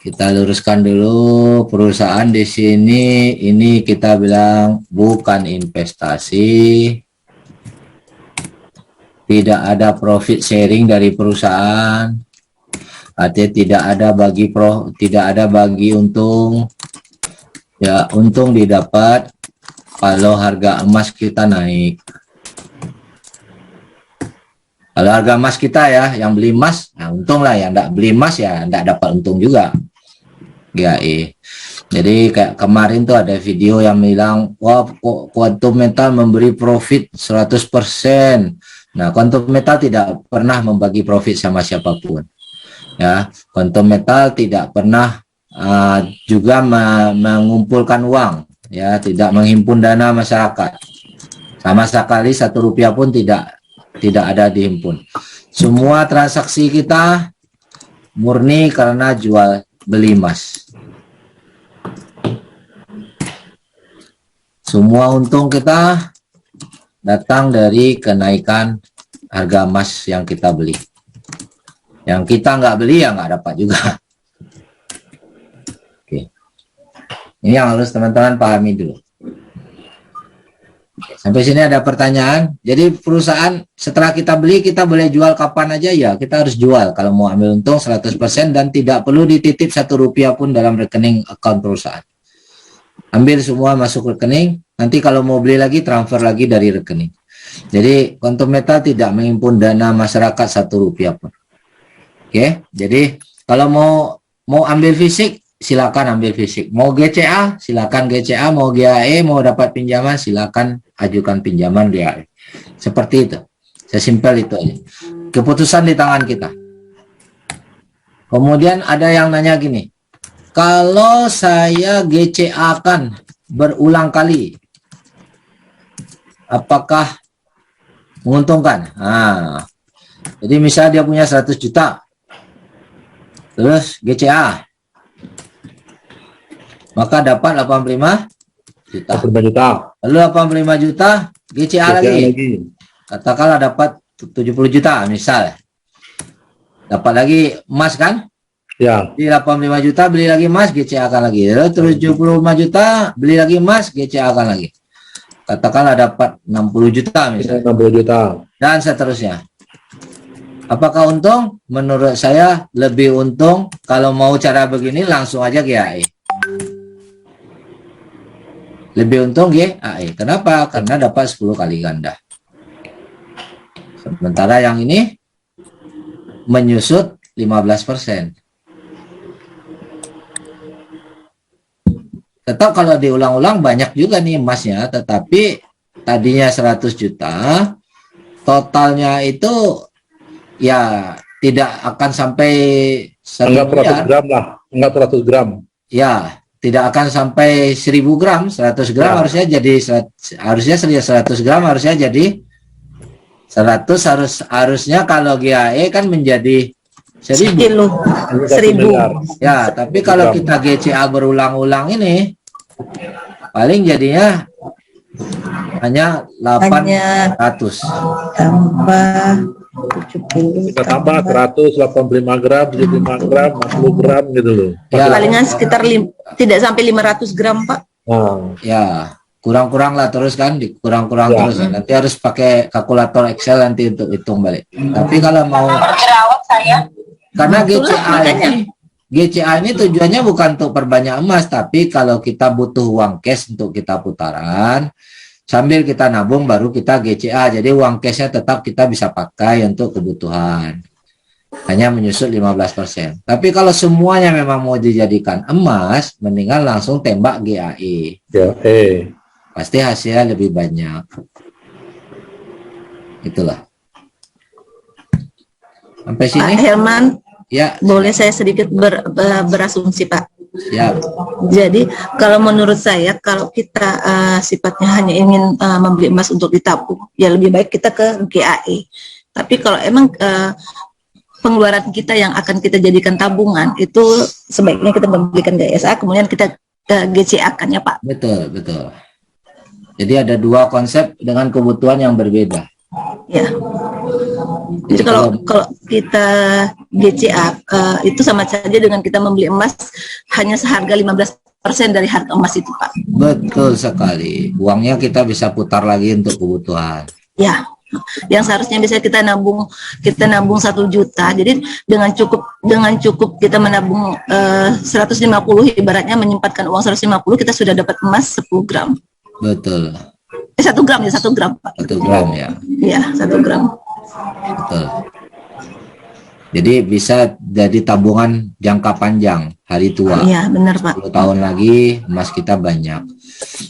Kita luruskan dulu, perusahaan di sini ini kita bilang bukan investasi. Tidak ada profit sharing dari perusahaan. Artinya tidak ada bagi untung. Ya, untung didapat kalau harga emas kita naik. Kalau harga emas kita ya, yang beli emas, nah untung lah. Yang enggak beli emas ya enggak dapat untung juga. GAE. Jadi kayak kemarin tuh ada video yang bilang, wah Quantum Metal memberi profit 100%. Nah, Quantum Metal tidak pernah membagi profit sama siapapun. Ya, Quantum Metal tidak pernah juga mengumpulkan uang, ya, tidak menghimpun dana masyarakat. Sama sekali 1 rupiah pun tidak ada dihimpun. Semua transaksi kita murni karena jual beli emas. Semua untung kita datang dari kenaikan harga emas yang kita beli. Yang kita nggak beli ya nggak dapat juga. Oke. Ini yang harus teman-teman pahami dulu. Oke, sampai sini ada pertanyaan. Jadi perusahaan setelah kita beli, kita boleh jual kapan aja ya. Kita harus jual kalau mau ambil untung 100% dan tidak perlu dititip 1 rupiah pun dalam rekening akun perusahaan. Ambil semua masuk rekening. Nanti kalau mau beli lagi transfer lagi dari rekening. Jadi Quantum Metal tidak menghimpun dana masyarakat 1 rupiah pun. Oke, jadi kalau mau ambil fisik silakan ambil fisik. Mau GCA silakan GCA, mau GAE mau dapat pinjaman silakan ajukan pinjaman GAE. Seperti itu. Sesimpel itu aja. Keputusan di tangan kita. Kemudian ada yang nanya gini. Kalau saya GCA kan berulang kali, apakah menguntungkan? Nah, jadi misalnya dia punya 100 juta, terus GCA, maka dapat 85 juta. Lalu 85 juta GCA lagi. Katakanlah dapat 70 juta misal. Dapat lagi emas kan? Ya. Di 85 juta beli lagi emas, GCA akan lagi. Lalu terus 75 juta beli lagi emas, GCA akan lagi. Katakanlah dapat 60 juta misalnya. 60 juta. Dan seterusnya. Apakah untung? Menurut saya lebih untung kalau mau cara begini langsung aja GAE. Lebih untung GAE. Kenapa? Karena dapat 10 kali ganda. Sementara yang ini menyusut 15%. Tetap kalau diulang-ulang banyak juga nih emasnya, tetapi tadinya 100 juta, totalnya itu ya tidak akan sampai 1 100 gram lah, enggak 100 gram. Ya, tidak akan sampai 1000 gram, 100 gram Ya. harusnya 100 gram harusnya jadi 100 harusnya kalau GAE kan menjadi 1000. 1000. Ya, tapi kalau kita GCA berulang-ulang ini paling jadinya hanya 800. Tambah 70. Kita tambah 185 gram, 75 gram, 40 gram gitu loh. Ya. Palingan sekitar tidak sampai 500 gram, Pak. Ya, kurang-kurang lah terus kan, dikurang-kurang Ya. terus. Nanti harus pakai kalkulator Excel nanti untuk hitung balik. Tapi kalau mau karena GCA ini tujuannya bukan untuk perbanyak emas, tapi kalau kita butuh uang cash untuk kita putaran, sambil kita nabung baru kita GCA. Jadi uang cashnya tetap kita bisa pakai untuk kebutuhan. Hanya menyusut 15%. Tapi kalau semuanya memang mau dijadikan emas, mendingan langsung tembak GAE. Pasti hasilnya lebih banyak. Itulah. Sampai sini. Pak Herman, ya, boleh saya sedikit berasumsi, Pak? Siap. Jadi kalau menurut saya kalau kita sifatnya hanya ingin membeli emas untuk ditabung, ya lebih baik kita ke GAE. Tapi kalau emang pengeluaran kita yang akan kita jadikan tabungan itu sebaiknya kita membelikan GSA, kemudian kita GCA kan ya Pak. Betul, betul. Jadi ada dua konsep dengan kebutuhan yang berbeda. Ya. Jadi kalau kita GCA itu sama saja dengan kita membeli emas hanya seharga 15% dari harga emas itu, Pak. Betul sekali. Uangnya kita bisa putar lagi untuk kebutuhan. Ya. Yang seharusnya bisa kita nabung 1 juta. Jadi dengan cukup kita menabung 150, ibaratnya menyempatkan uang 150, kita sudah dapat emas 10 gram. Betul. 1 gram ya, 1 gram, Pak. 1 gram ya. Iya, 1 gram. Betul. Jadi bisa jadi tabungan jangka panjang. hari tua. Iya, benar Pak. 10 tahun lagi emas kita banyak.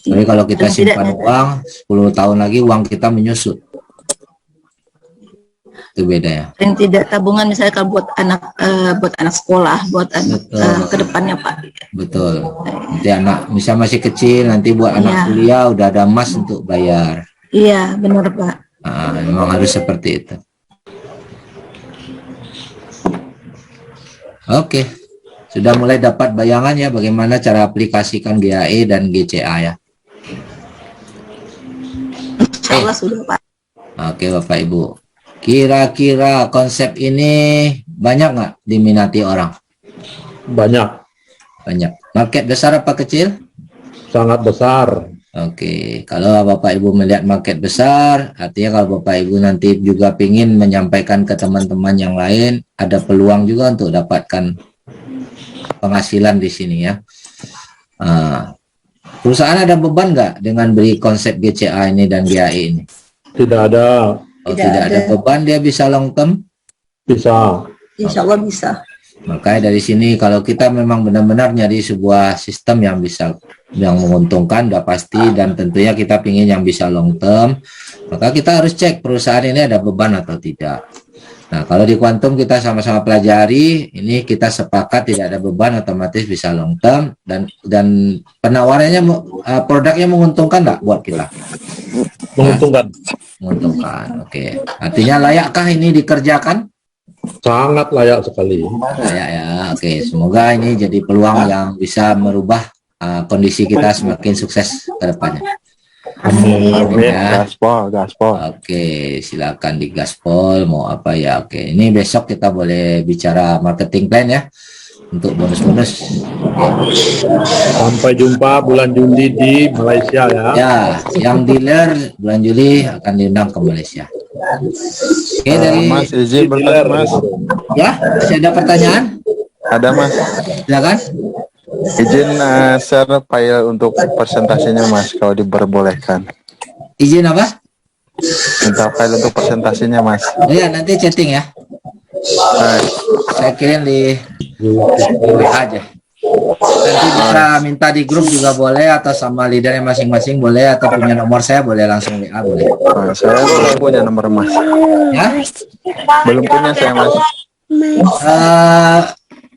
Tapi kalau kita simpan uang, 10 tahun lagi uang kita menyusut. Itu beda ya. Yang tidak tabungan misalnya kalau buat anak sekolah, buat anak ke depannya Pak. Betul. Nanti anak misalnya masih kecil, nanti buat anak kuliah udah ada emas untuk bayar. Iya, benar Pak. Nah, memang harus seperti itu. Oke. Sudah mulai dapat bayangan ya bagaimana cara aplikasikan GAE dan GCA ya. Insya Allah sudah Pak. Oke Bapak Ibu. Kira-kira konsep ini banyak nggak diminati orang? Banyak. Banyak. Market besar apa kecil? Sangat besar. Oke, kalau Bapak Ibu melihat market besar, artinya kalau Bapak Ibu nanti juga ingin menyampaikan ke teman-teman yang lain, ada peluang juga untuk dapatkan penghasilan di sini ya. Perusahaan ada beban nggak dengan beri konsep GCA ini dan GAE ini? Tidak ada. Oh, tidak ada beban, dia bisa long term? Bisa. Insya Allah bisa. Makanya dari sini kalau kita memang benar-benar nyari sebuah sistem yang bisa, yang menguntungkan udah pasti, dan tentunya kita ingin yang bisa long term, maka kita harus cek perusahaan ini ada beban atau tidak. Nah, kalau di Quantum kita sama-sama pelajari, ini kita sepakat tidak ada beban, otomatis bisa long term, dan penawarannya produknya menguntungkan nggak buat kita? Menguntungkan. Menguntungkan. Oke. Artinya layakkah ini dikerjakan? Sangat layak sekali. Layak ya. Oke. Semoga ini jadi peluang yang bisa merubah kondisi kita semakin sukses ke depannya. Amin. Ya. Gaspol. Oke, silakan di gaspol mau apa ya. Oke, ini besok kita boleh bicara marketing plan ya untuk bonus-bonus. Sampai jumpa bulan Juli di Malaysia ya. Ya, yang dealer bulan Juli akan diundang ke Malaysia. Oke, dari Mas izin bertanya Mas. Ya, masih ada pertanyaan? Ada Mas. Silakan. Izin share file untuk persentasenya Mas kalau diperbolehkan. Izin apa? Minta file untuk presentasinya Mas. Oh ya, nanti chatting ya. Saya kirim di WA aja. Nanti bisa minta di grup juga boleh, atau sama leadernya masing-masing boleh, atau punya nomor saya boleh langsung WA boleh. Saya belum punya nomor Mas. Ya? Belum punya saya Mas.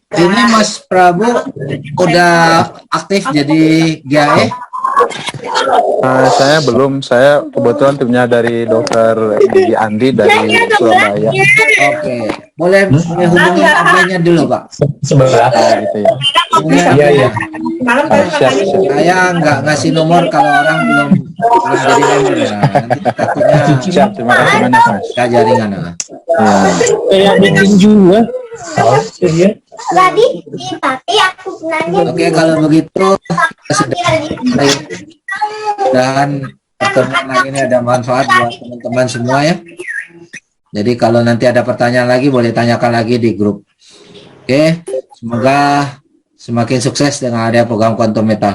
Ini Mas Prabu udah aktif jadi GAE? Saya belum. Saya kebetulan timnya dari Dokter Gigi Andi dari Surabaya. Oke, boleh hubungi adminnya dulu Pak. Sebelah. Gitu ya. Iya. Siap. Saya nggak ngasih nomor kalau orang belum jadi member ya. Nanti takutnya Siap. Terima kasih banyak Mas. jaringan. Kayak bikin juga. Tadi tapi aku nanya. Oke, kalau begitu dan pertemuan lagi ini ada manfaat buat teman-teman semua ya. Jadi kalau nanti ada pertanyaan lagi boleh tanyakan lagi di grup. Oke, semoga semakin sukses dengan ada program Quantum Metal.